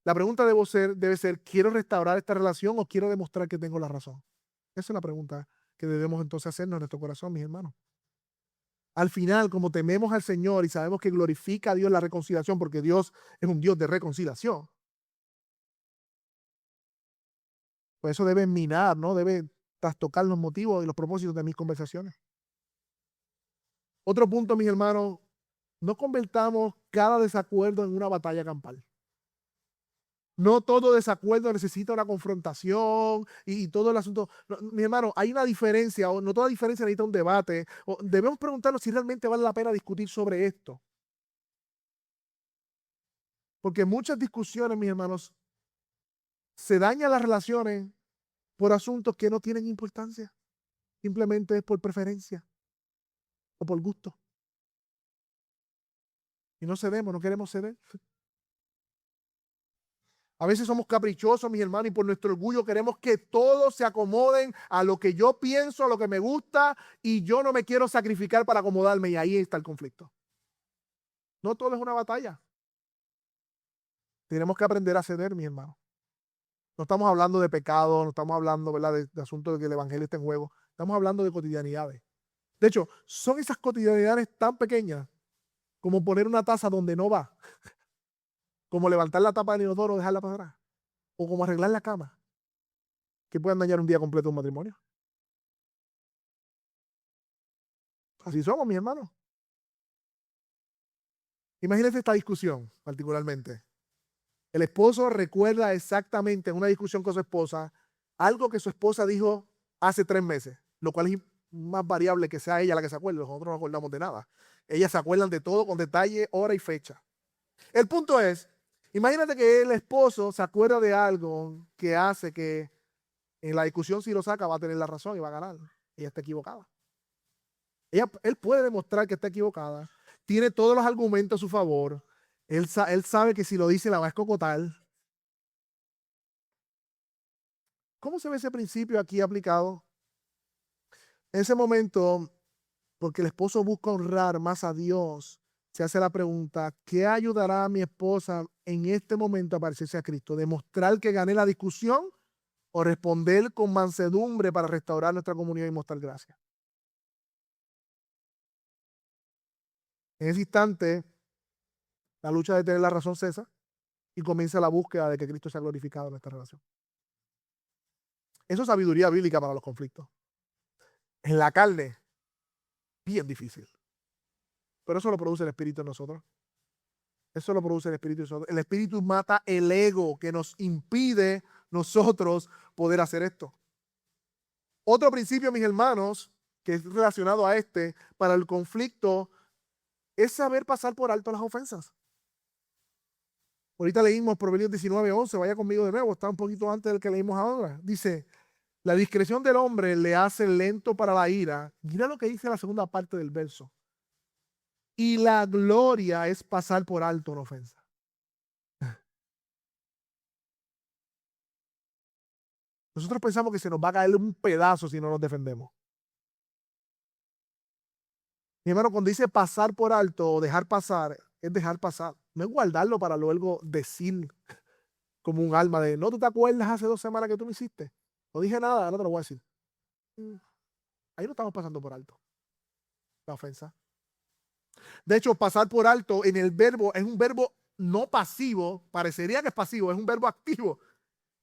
A: La pregunta debe ser, ¿quiero restaurar esta relación o quiero demostrar que tengo la razón? Esa es la pregunta que debemos entonces hacernos en nuestro corazón, mis hermanos. Al final, como tememos al Señor y sabemos que glorifica a Dios la reconciliación, porque Dios es un Dios de reconciliación, pues eso debe minar, ¿no? Debe trastocar los motivos y los propósitos de mis conversaciones. Otro punto, mis hermanos, no convertamos cada desacuerdo en una batalla campal. No todo desacuerdo necesita una confrontación y todo el asunto. No, mi hermano, hay una diferencia, o no toda diferencia necesita un debate. O debemos preguntarnos si realmente vale la pena discutir sobre esto. Porque muchas discusiones, mis hermanos, se dañan las relaciones por asuntos que no tienen importancia. Simplemente es por preferencia o por gusto. Y no cedemos, no queremos ceder. A veces somos caprichosos, mis hermanos, y por nuestro orgullo queremos que todos se acomoden a lo que yo pienso, a lo que me gusta, y yo no me quiero sacrificar para acomodarme, y ahí está el conflicto. No todo es una batalla. Tenemos que aprender a ceder, mis hermanos. No estamos hablando de pecado, no estamos hablando, ¿verdad?, de asuntos de que el evangelio está en juego. Estamos hablando de cotidianidades. De hecho, son esas cotidianidades tan pequeñas como poner una taza donde no va, como levantar la tapa del inodoro o dejarla para atrás, o como arreglar la cama, que puedan dañar un día completo un matrimonio. Así somos, mis hermanos. Imagínense esta discusión, particularmente. El esposo recuerda exactamente en una discusión con su esposa algo que su esposa dijo hace 3 meses, lo cual es más variable que sea ella la que se acuerde. Nosotros no acordamos de nada. Ellas se acuerdan de todo con detalle, hora y fecha. El punto es, imagínate que el esposo se acuerda de algo que hace que en la discusión, si lo saca, va a tener la razón y va a ganar. Ella está equivocada. Él puede demostrar que está equivocada. Tiene todos los argumentos a su favor. Él sabe que si lo dice la va a escocotar. ¿Cómo se ve ese principio aquí aplicado? En ese momento, porque el esposo busca honrar más a Dios, se hace la pregunta, ¿qué ayudará a mi esposa en este momento a parecerse a Cristo? ¿Demostrar que gané la discusión o responder con mansedumbre para restaurar nuestra comunión y mostrar gracia? En ese instante, la lucha de tener la razón cesa y comienza la búsqueda de que Cristo sea glorificado en nuestra relación. Eso es sabiduría bíblica para los conflictos. En la carne, bien difícil. Pero eso lo produce el Espíritu en nosotros. Eso lo produce el Espíritu en nosotros. El Espíritu mata el ego que nos impide nosotros poder hacer esto. Otro principio, mis hermanos, que es relacionado a este, para el conflicto, es saber pasar por alto las ofensas. Ahorita leímos Proverbios 19:11, vaya conmigo de nuevo, está un poquito antes del que leímos ahora. Dice, la discreción del hombre le hace lento para la ira. Mira lo que dice la segunda parte del verso. Y la gloria es pasar por alto una ofensa. Nosotros pensamos que se nos va a caer un pedazo si no nos defendemos. Mi hermano, cuando dice pasar por alto o dejar pasar, es dejar pasar. No es guardarlo para luego decir como un alma de, no, ¿tú te acuerdas hace 2 semanas que tú me hiciste? No dije nada, ahora te lo voy a decir. Ahí no estamos pasando por alto la ofensa. De hecho, pasar por alto en el verbo es un verbo no pasivo, parecería que es pasivo, es un verbo activo.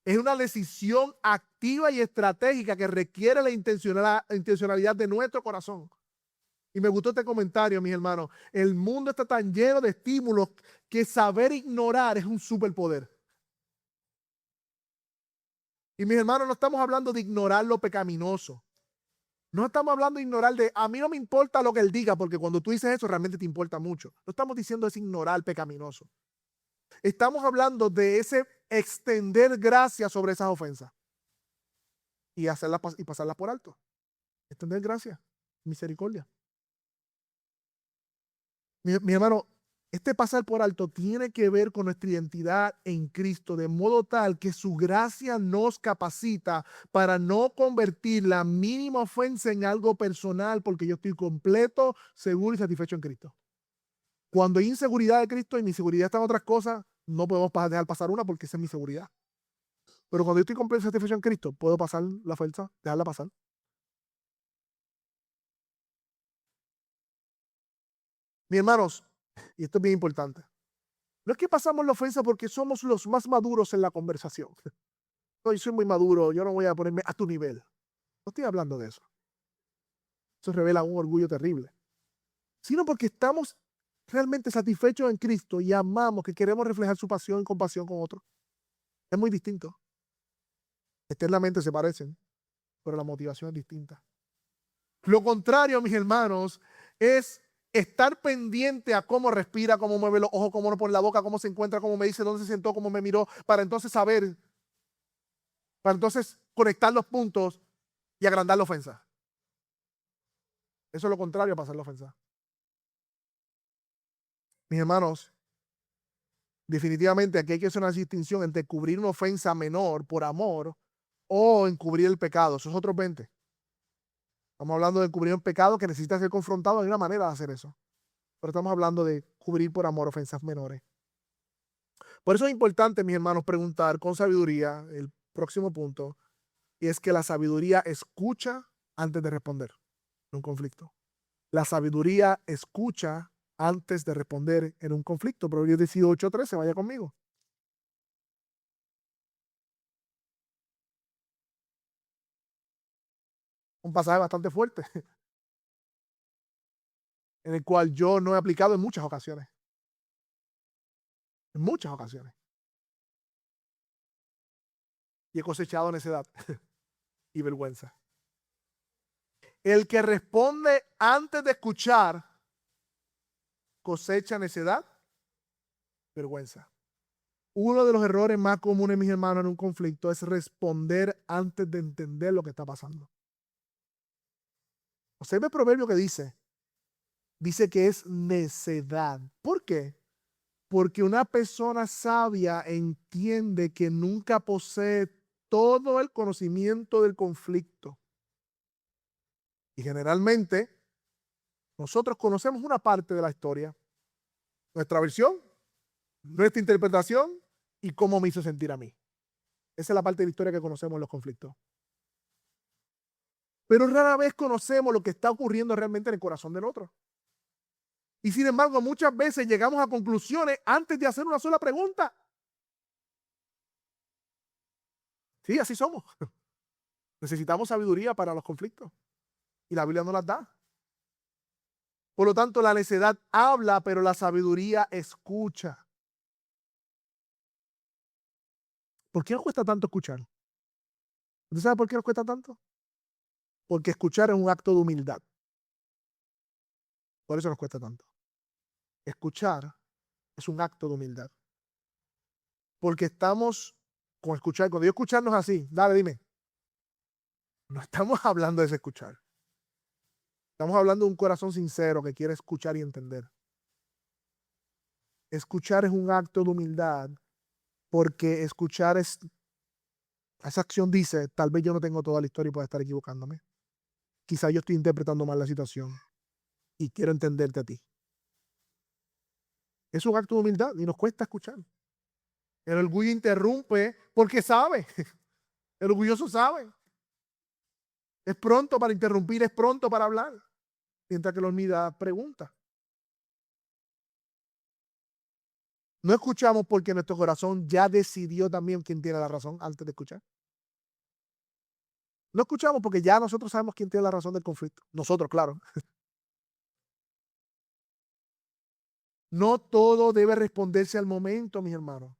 A: Es una decisión activa y estratégica que requiere la intencionalidad de nuestro corazón. Y me gustó este comentario, mis hermanos. El mundo está tan lleno de estímulos que saber ignorar es un superpoder. Y mis hermanos, no estamos hablando de ignorar lo pecaminoso. No estamos hablando de ignorar de, a mí no me importa lo que él diga, porque cuando tú dices eso realmente te importa mucho. No estamos diciendo es ignorar pecaminoso. Estamos hablando de ese extender gracia sobre esas ofensas y hacerlas y pasarlas por alto. Extender gracia, misericordia. Mi hermano, este pasar por alto tiene que ver con nuestra identidad en Cristo, de modo tal que su gracia nos capacita para no convertir la mínima ofensa en algo personal, porque yo estoy completo, seguro y satisfecho en Cristo. Cuando hay inseguridad de Cristo y mi seguridad está en otras cosas, no podemos dejar pasar una porque esa es mi seguridad. Pero cuando yo estoy completo y satisfecho en Cristo, puedo pasar la ofensa, dejarla pasar. Mis hermanos, y esto es bien importante, no es que pasamos la ofensa porque somos los más maduros en la conversación. No, yo soy muy maduro, yo no voy a ponerme a tu nivel. No estoy hablando de eso. Eso revela un orgullo terrible. Sino porque estamos realmente satisfechos en Cristo y amamos, que queremos reflejar su pasión y compasión con otros. Es muy distinto. Externamente se parecen, pero la motivación es distinta. Lo contrario, mis hermanos, es estar pendiente a cómo respira, cómo mueve los ojos, cómo lo pone la boca, cómo se encuentra, cómo me dice, dónde se sentó, cómo me miró, para entonces saber, para entonces conectar los puntos y agrandar la ofensa. Eso es lo contrario a pasar la ofensa. Mis hermanos, definitivamente aquí hay que hacer una distinción entre cubrir una ofensa menor por amor o encubrir el pecado. Esos otros 20. Estamos hablando de cubrir un pecado que necesita ser confrontado. Hay una manera de hacer eso. Pero estamos hablando de cubrir por amor ofensas menores. Por eso es importante, mis hermanos, preguntar con sabiduría el próximo punto. Y es que la sabiduría escucha antes de responder en un conflicto. La sabiduría escucha antes de responder en un conflicto. Proverbios 18:13, vaya conmigo. Un pasaje bastante fuerte, en el cual yo no he aplicado en muchas ocasiones. En muchas ocasiones. y he cosechado necedad y vergüenza. El que responde antes de escuchar cosecha necedad, vergüenza. Uno de los errores más comunes, mis hermanos, en un conflicto es responder antes de entender lo que está pasando. Observe el proverbio que dice que es necedad. ¿Por qué? Porque una persona sabia entiende que nunca posee todo el conocimiento del conflicto. Y generalmente nosotros conocemos una parte de la historia, nuestra versión, nuestra interpretación y cómo me hizo sentir a mí. Esa es la parte de la historia que conocemos en los conflictos. Pero rara vez conocemos lo que está ocurriendo realmente en el corazón del otro. Y sin embargo, muchas veces llegamos a conclusiones antes de hacer una sola pregunta. Sí, así somos. Necesitamos sabiduría para los conflictos. Y la Biblia nos las da. Por lo tanto, la necedad habla, pero la sabiduría escucha. ¿Por qué nos cuesta tanto escuchar? ¿Usted sabe por qué nos cuesta tanto? Porque escuchar es un acto de humildad. Por eso nos cuesta tanto. Escuchar es un acto de humildad. Porque estamos con escuchar. Cuando yo escucharnos así, dale, dime. No estamos hablando de ese escuchar. Estamos hablando de un corazón sincero que quiere escuchar y entender. Escuchar es un acto de humildad porque escuchar es, esa acción dice, tal vez yo no tengo toda la historia y puedo estar equivocándome. Quizá yo estoy interpretando mal la situación y quiero entenderte a ti. Es un acto de humildad y nos cuesta escuchar. El orgullo interrumpe porque sabe. El orgulloso sabe. Es pronto para interrumpir, es pronto para hablar. Mientras que la humildad pregunta. No escuchamos porque nuestro corazón ya decidió también quién tiene la razón antes de escuchar. No escuchamos porque ya nosotros sabemos quién tiene la razón del conflicto. Nosotros, claro. No todo debe responderse al momento, mis hermanos.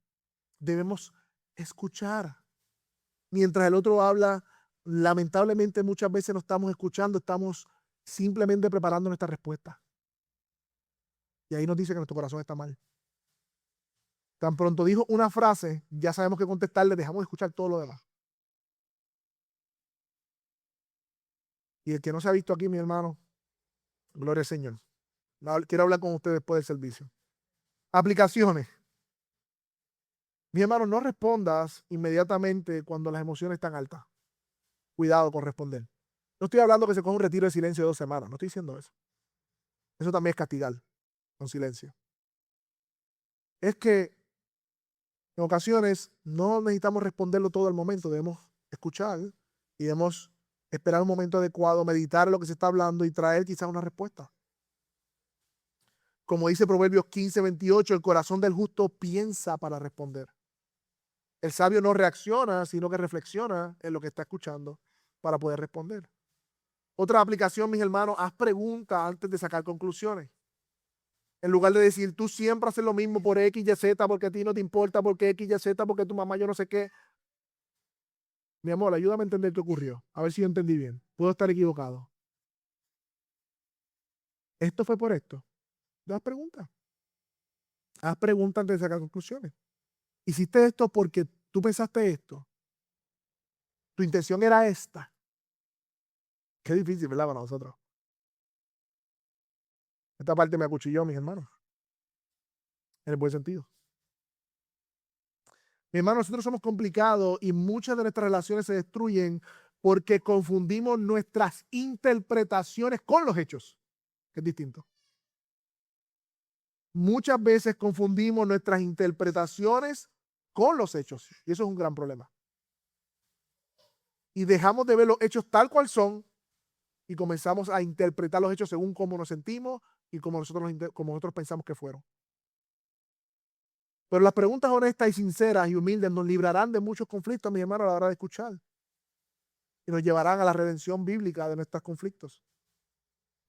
A: Debemos escuchar. Mientras el otro habla, lamentablemente muchas veces no estamos escuchando, estamos simplemente preparando nuestra respuesta. Y ahí nos dice que nuestro corazón está mal. Tan pronto dijo una frase, ya sabemos qué contestarle, dejamos de escuchar todo lo demás. Y el que no se ha visto aquí, mi hermano, gloria al Señor. Quiero hablar con ustedes después del servicio. Aplicaciones. Mi hermano, no respondas inmediatamente cuando las emociones están altas. Cuidado con responder. No estoy hablando que se coja un retiro de silencio de 2 semanas. No estoy diciendo eso. Eso también es castigar con silencio. Es que en ocasiones no necesitamos responderlo todo al momento. Debemos escuchar y debemos esperar un momento adecuado, meditar en lo que se está hablando y traer quizás una respuesta. Como dice Proverbios 15:28, el corazón del justo piensa para responder. El sabio no reacciona, sino que reflexiona en lo que está escuchando para poder responder. Otra aplicación, mis hermanos, haz preguntas antes de sacar conclusiones. En lugar de decir, tú siempre haces lo mismo por X, Y, Z, porque a ti no te importa, porque X, Y, Z, porque tu mamá yo no sé qué. Mi amor, ayúdame a entender qué ocurrió. A ver si yo entendí bien. Puedo estar equivocado. ¿Esto fue por esto? Haz preguntas. Haz preguntas antes de sacar conclusiones. ¿Hiciste esto porque tú pensaste esto? ¿Tu intención era esta? Qué difícil, ¿verdad? Para nosotros. Esta parte me acuchilló, mis hermanos. En el buen sentido. Mi hermano, nosotros somos complicados y muchas de nuestras relaciones se destruyen porque confundimos nuestras interpretaciones con los hechos, que es distinto. Muchas veces confundimos nuestras interpretaciones con los hechos y eso es un gran problema. Y dejamos de ver los hechos tal cual son y comenzamos a interpretar los hechos según cómo nos sentimos y como nosotros pensamos que fueron. Pero las preguntas honestas y sinceras y humildes nos librarán de muchos conflictos, mi hermano, a la hora de escuchar. Y nos llevarán a la redención bíblica de nuestros conflictos.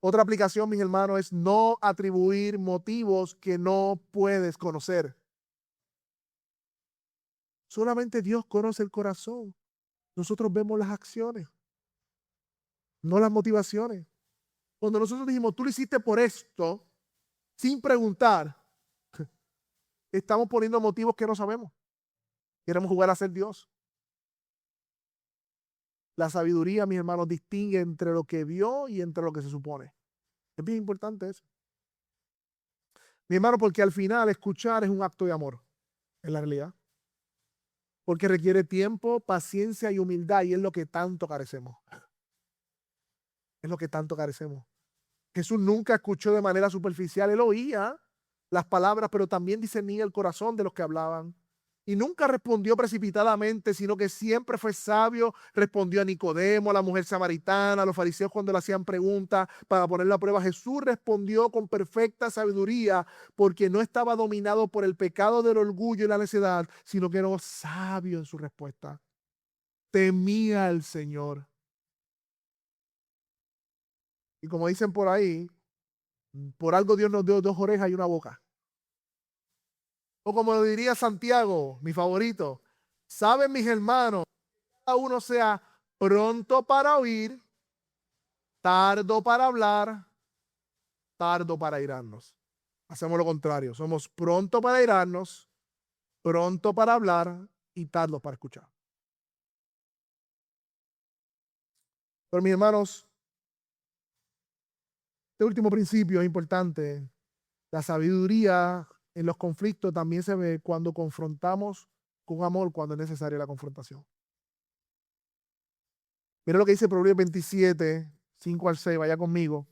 A: Otra aplicación, mis hermanos, es no atribuir motivos que no puedes conocer. Solamente Dios conoce el corazón. Nosotros vemos las acciones, no las motivaciones. Cuando nosotros dijimos, tú lo hiciste por esto, sin preguntar, estamos poniendo motivos que no sabemos. Queremos jugar a ser Dios. La sabiduría, mis hermanos, distingue entre lo que vio y entre lo que se supone. Es bien importante eso. Mi hermano, porque al final escuchar es un acto de amor, en la realidad. Porque requiere tiempo, paciencia y humildad, y es lo que tanto carecemos. Es lo que tanto carecemos. Jesús nunca escuchó de manera superficial, él oía las palabras, pero también discernía el corazón de los que hablaban. Y nunca respondió precipitadamente, sino que siempre fue sabio. Respondió a Nicodemo, a la mujer samaritana, a los fariseos cuando le hacían preguntas para ponerle a prueba. Jesús respondió con perfecta sabiduría porque no estaba dominado por el pecado del orgullo y la necedad, sino que era sabio en su respuesta. Temía al Señor. Y como dicen por ahí, por algo Dios nos dio dos orejas y una boca. O como lo diría Santiago, mi favorito, saben mis hermanos, cada uno sea pronto para oír, tardo para hablar, tardo para irarnos. Hacemos lo contrario, somos pronto para irarnos, pronto para hablar y tardo para escuchar. Pero mis hermanos, este último principio es importante. La sabiduría en los conflictos también se ve cuando confrontamos con amor, cuando es necesaria la confrontación. Mira lo que dice Proverbios 27, 5 al 6, vaya conmigo.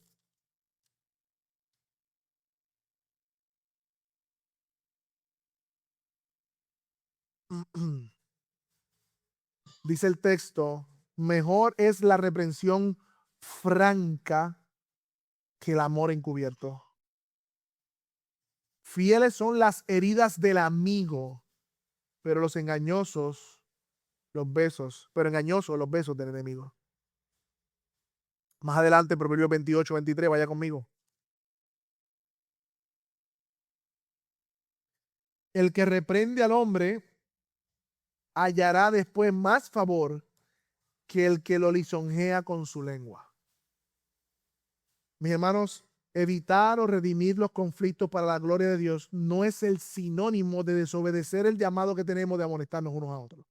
A: Dice el texto, mejor es la reprensión franca que el amor encubierto. Fieles son las heridas del amigo, pero engañosos los besos del enemigo. Más adelante, Proverbios 28, 23, vaya conmigo. El que reprende al hombre hallará después más favor que el que lo lisonjea con su lengua. Mis hermanos, evitar o redimir los conflictos para la gloria de Dios no es el sinónimo de desobedecer el llamado que tenemos de amonestarnos unos a otros.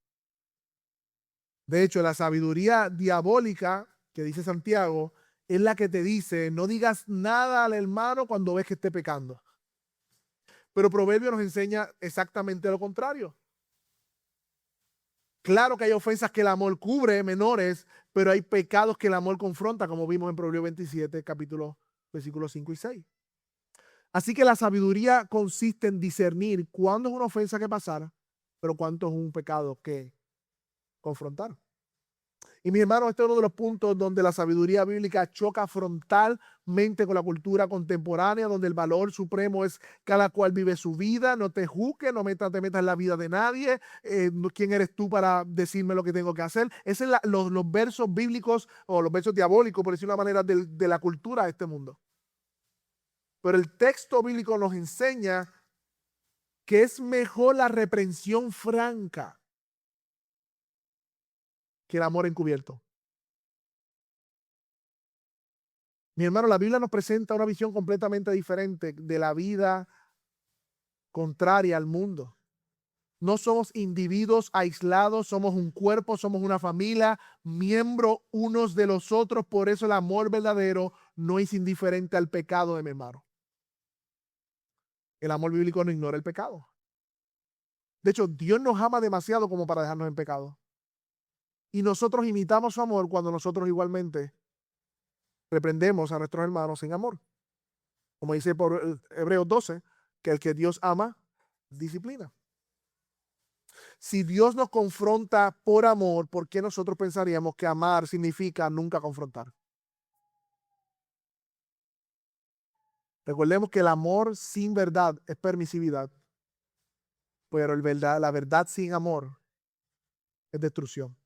A: De hecho, la sabiduría diabólica que dice Santiago es la que te dice, no digas nada al hermano cuando ves que esté pecando. Pero Proverbio nos enseña exactamente lo contrario. Claro que hay ofensas que el amor cubre, menores, pero hay pecados que el amor confronta, como vimos en Proverbios 27, versículos 5 y 6. Así que la sabiduría consiste en discernir cuándo es una ofensa que pasar, pero cuánto es un pecado que confrontar. Y mi hermano, este es uno de los puntos donde la sabiduría bíblica choca frontalmente con la cultura contemporánea, donde el valor supremo es cada cual vive su vida, no te juzgues, no te metas en la vida de nadie, ¿quién eres tú para decirme lo que tengo que hacer? Esos son los versos bíblicos o los versos diabólicos, por decirlo de una manera, de la cultura de este mundo. Pero el texto bíblico nos enseña que es mejor la reprensión franca que el amor encubierto. Mi hermano, la Biblia nos presenta una visión completamente diferente de la vida contraria al mundo. No somos individuos aislados, somos un cuerpo, somos una familia, miembros unos de los otros. Por eso el amor verdadero no es indiferente al pecado de mi hermano. El amor bíblico no ignora el pecado. De hecho, Dios nos ama demasiado como para dejarnos en pecado. Y nosotros imitamos su amor cuando nosotros igualmente reprendemos a nuestros hermanos en amor. Como dice por Hebreos 12, que el que Dios ama, disciplina. Si Dios nos confronta por amor, ¿por qué nosotros pensaríamos que amar significa nunca confrontar? Recordemos que el amor sin verdad es permisividad, pero la verdad sin amor es destrucción.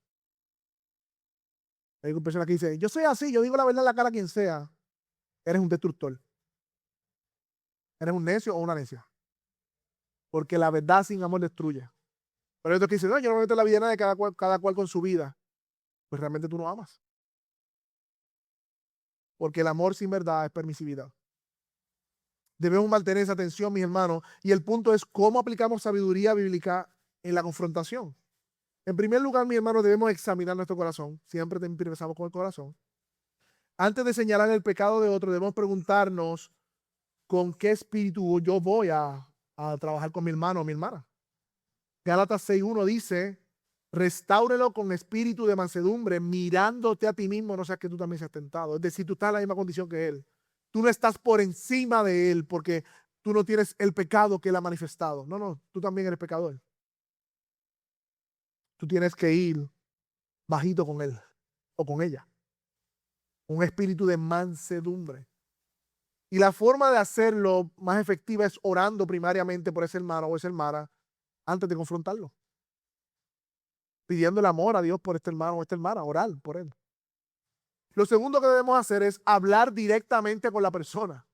A: Hay una persona que dice, yo soy así, yo digo la verdad en la cara a quien sea. Eres un destructor. Eres un necio o una necia. Porque la verdad sin amor destruye. Pero hay otros que dicen, no, yo no me meto en la vida de nadie, cada cual con su vida. Pues realmente tú no amas. Porque el amor sin verdad es permisividad. Debemos mantener esa tensión, mis hermanos. Y el punto es cómo aplicamos sabiduría bíblica en la confrontación. En primer lugar, mis hermanos, debemos examinar nuestro corazón. Siempre empezamos con el corazón. Antes de señalar el pecado de otro, debemos preguntarnos con qué espíritu yo voy a trabajar con mi hermano o mi hermana. Gálatas 6:1 dice, restáurelo con espíritu de mansedumbre, mirándote a ti mismo, no seas que tú también seas tentado. Es decir, tú estás en la misma condición que él. Tú no estás por encima de él porque tú no tienes el pecado que él ha manifestado. No, no, tú también eres pecador. Tú tienes que ir bajito con él o con ella. Un espíritu de mansedumbre. Y la forma de hacerlo más efectiva es orando primariamente por ese hermano o esa hermana antes de confrontarlo. Pidiendo el amor a Dios por este hermano o esta hermana, orar por él. Lo segundo que debemos hacer es hablar directamente con la persona.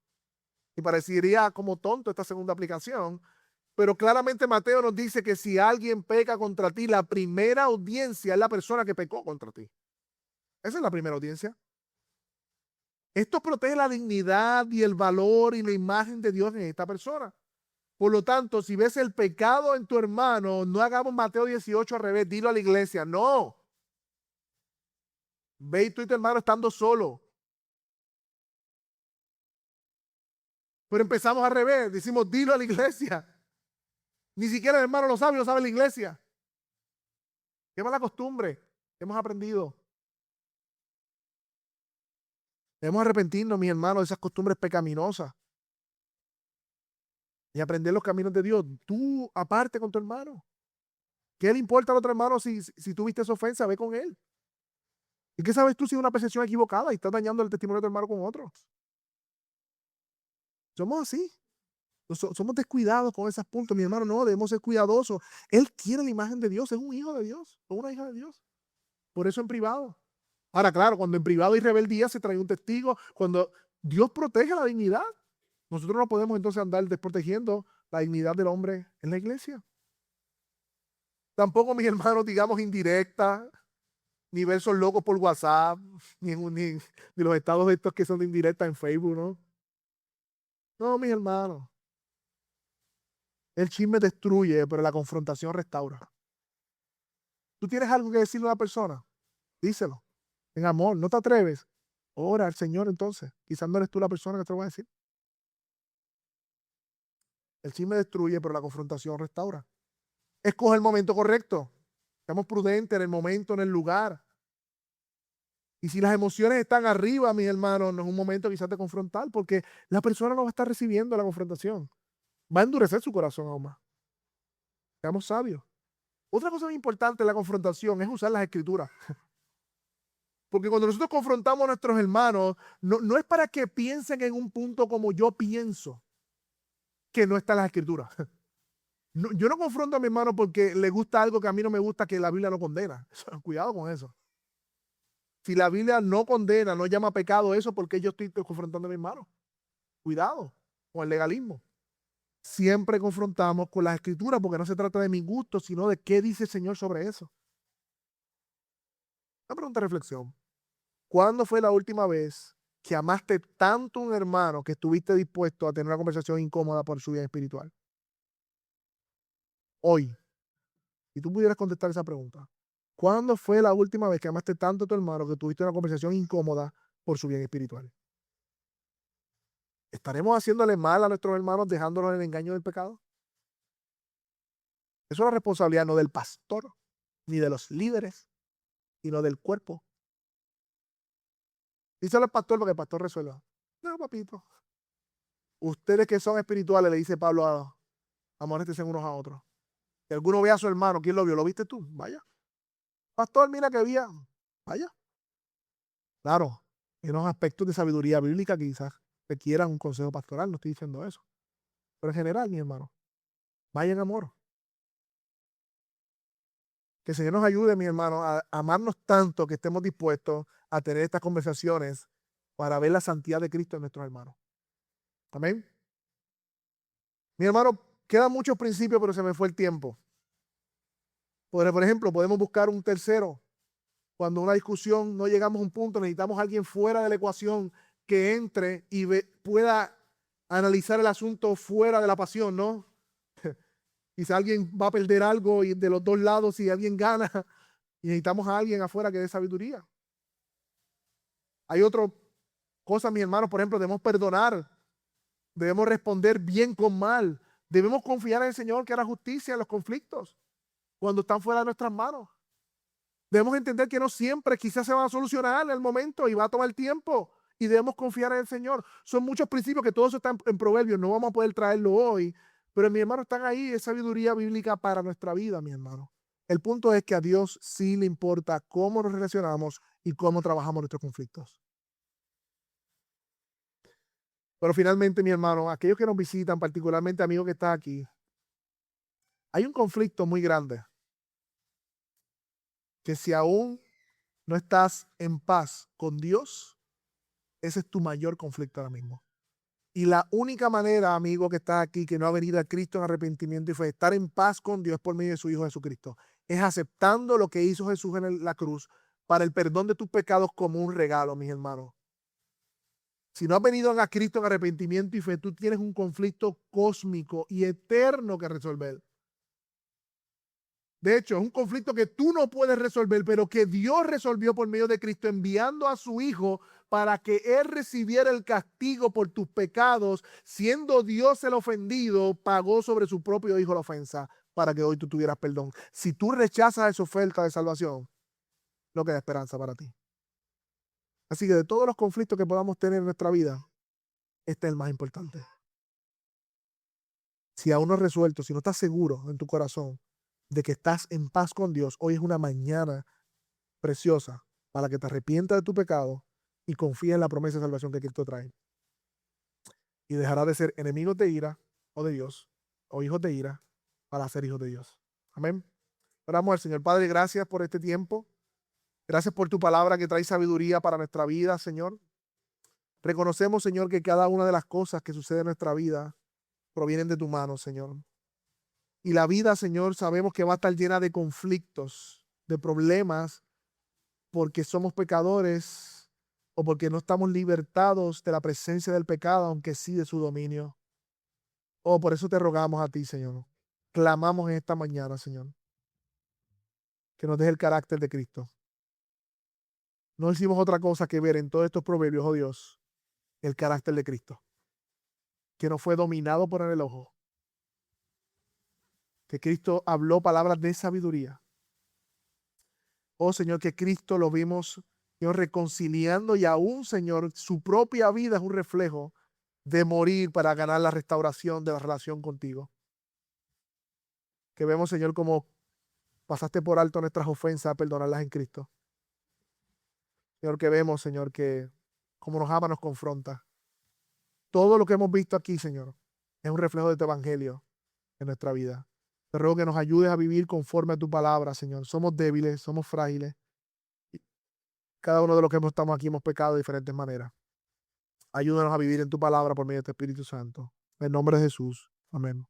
A: Y parecería como tonto esta segunda aplicación, pero claramente Mateo nos dice que si alguien peca contra ti, la primera audiencia es la persona que pecó contra ti. Esa es la primera audiencia. Esto protege la dignidad y el valor y la imagen de Dios en esta persona. Por lo tanto, si ves el pecado en tu hermano, no hagamos Mateo 18 al revés, dilo a la iglesia. No. Ve y tú y tu hermano estando solo. Pero empezamos al revés, decimos dilo a la iglesia. Ni siquiera el hermano lo sabe la iglesia. Qué mala costumbre hemos aprendido. Debemos arrepentirnos, mis hermanos, de esas costumbres pecaminosas y aprender los caminos de Dios. Tú aparte con tu hermano. ¿Qué le importa al otro hermano si tú viste esa ofensa? Ve con él. ¿Y qué sabes tú si es una percepción equivocada y estás dañando el testimonio de tu hermano con otro? Somos así. Somos descuidados con esos puntos, mi hermano. No, debemos ser cuidadosos. Él quiere la imagen de Dios, es un hijo de Dios, o una hija de Dios. Por eso en privado. Ahora, claro, cuando en privado hay rebeldía se trae un testigo. Cuando Dios protege la dignidad, nosotros no podemos entonces andar desprotegiendo la dignidad del hombre en la iglesia. Tampoco, mis hermanos, digamos indirecta, ni versos locos por WhatsApp, ni los estados estos que son de indirecta en Facebook, ¿no? No, mis hermanos. El chisme destruye, pero la confrontación restaura. ¿Tú tienes algo que decirle a una persona? Díselo. En amor, ¿no te atreves? Ora al Señor entonces. Quizás no eres tú la persona que te lo va a decir. El chisme destruye, pero la confrontación restaura. Escoge el momento correcto. Seamos prudentes en el momento, en el lugar. Y si las emociones están arriba, mis hermanos, no es un momento quizás de confrontar, porque la persona no va a estar recibiendo la confrontación. Va a endurecer su corazón aún más. Seamos sabios. Otra cosa muy importante en la confrontación es usar las escrituras. Porque cuando nosotros confrontamos a nuestros hermanos, no es para que piensen en un punto como yo pienso, que no está en las escrituras. No, yo no confronto a mi hermano porque le gusta algo que a mí no me gusta, que la Biblia no condena. Cuidado con eso. Si la Biblia no condena, no llama pecado eso, porque yo estoy confrontando a mi hermano. Cuidado con el legalismo. Siempre confrontamos con las escrituras porque no se trata de mi gusto, sino de qué dice el Señor sobre eso. Una pregunta de reflexión. ¿Cuándo fue la última vez que amaste tanto a un hermano que estuviste dispuesto a tener una conversación incómoda por su vida espiritual? Hoy. Si tú pudieras contestar esa pregunta. ¿Cuándo fue la última vez que amaste tanto a tu hermano que tuviste una conversación incómoda por su bien espiritual? ¿Estaremos haciéndole mal a nuestros hermanos dejándolos en el engaño del pecado? Eso es la responsabilidad no del pastor, ni de los líderes, sino del cuerpo. Díselo al pastor porque el pastor resuelva. No, papito. Ustedes que son espirituales, le dice Pablo a amonéstense unos a otros. Si alguno ve a su hermano, ¿quién lo vio? ¿Lo viste tú? Vaya. Pastor, mira que había. Vaya. Claro, hay unos aspectos de sabiduría bíblica que quizás requieran un consejo pastoral, no estoy diciendo eso. Pero en general, mi hermano, vaya en amor. Que el Señor nos ayude, mi hermano, a amarnos tanto que estemos dispuestos a tener estas conversaciones para ver la santidad de Cristo en nuestros hermanos. Amén. Mi hermano, quedan muchos principios, pero se me fue el tiempo. Por ejemplo, podemos buscar un tercero. Cuando una discusión no llegamos a un punto, necesitamos a alguien fuera de la ecuación que entre y pueda analizar el asunto fuera de la pasión, ¿no? Quizá alguien va a perder algo y de los dos lados si alguien gana y necesitamos a alguien afuera que dé sabiduría. Hay otra cosa, mis hermanos, por ejemplo, debemos perdonar, debemos responder bien con mal, debemos confiar en el Señor que hará justicia en los conflictos cuando están fuera de nuestras manos. Debemos entender que no siempre quizás se van a solucionar en el momento y va a tomar tiempo y debemos confiar en el Señor. Son muchos principios que todo eso está en Proverbios, no vamos a poder traerlo hoy, pero mi hermano están ahí, es sabiduría bíblica para nuestra vida, mi hermano. El punto es que a Dios sí le importa cómo nos relacionamos y cómo trabajamos nuestros conflictos. Pero finalmente, mi hermano, aquellos que nos visitan, particularmente amigos que están aquí, hay un conflicto muy grande que si aún no estás en paz con Dios, ese es tu mayor conflicto ahora mismo. Y la única manera, amigo que estás aquí, que no ha venido a Cristo en arrepentimiento y fe, estar en paz con Dios por medio de su Hijo Jesucristo, es aceptando lo que hizo Jesús en la cruz para el perdón de tus pecados como un regalo, mis hermanos. Si no has venido a Cristo en arrepentimiento y fe, tú tienes un conflicto cósmico y eterno que resolver. De hecho, es un conflicto que tú no puedes resolver, pero que Dios resolvió por medio de Cristo, enviando a su Hijo para que Él recibiera el castigo por tus pecados, siendo Dios el ofendido, pagó sobre su propio Hijo la ofensa para que hoy tú tuvieras perdón. Si tú rechazas esa oferta de salvación, no queda esperanza para ti. Así que de todos los conflictos que podamos tener en nuestra vida, este es el más importante. Si aún no has resuelto, si no estás seguro en tu corazón de que estás en paz con Dios, hoy es una mañana preciosa para que te arrepientas de tu pecado y confíes en la promesa de salvación que Cristo trae. Y dejarás de ser enemigos de ira o de Dios, o hijos de ira, para ser hijos de Dios. Amén. Oramos al Señor. Padre, gracias por este tiempo. Gracias por tu palabra que trae sabiduría para nuestra vida, Señor. Reconocemos, Señor, que cada una de las cosas que sucede en nuestra vida provienen de tu mano, Señor. Y la vida, Señor, sabemos que va a estar llena de conflictos, de problemas, porque somos pecadores o porque no estamos libertados de la presencia del pecado, aunque sí de su dominio. Oh, por eso te rogamos a ti, Señor. Clamamos en esta mañana, Señor, que nos deje el carácter de Cristo. No hicimos otra cosa que ver en todos estos proverbios, oh Dios, el carácter de Cristo, que no fue dominado por el ojo, que Cristo habló palabras de sabiduría. Oh Señor, que Cristo lo vimos, Señor, reconciliando y aún, Señor, su propia vida es un reflejo de morir para ganar la restauración de la relación contigo. Que vemos, Señor, como pasaste por alto nuestras ofensas a perdonarlas en Cristo. Señor, que vemos, Señor, que como nos ama, nos confronta. Todo lo que hemos visto aquí, Señor, es un reflejo de tu evangelio en nuestra vida. Te ruego que nos ayudes a vivir conforme a tu palabra, Señor. Somos débiles, somos frágiles. Cada uno de los que estamos aquí hemos pecado de diferentes maneras. Ayúdanos a vivir en tu palabra por medio de tu Espíritu Santo. En nombre de Jesús. Amén.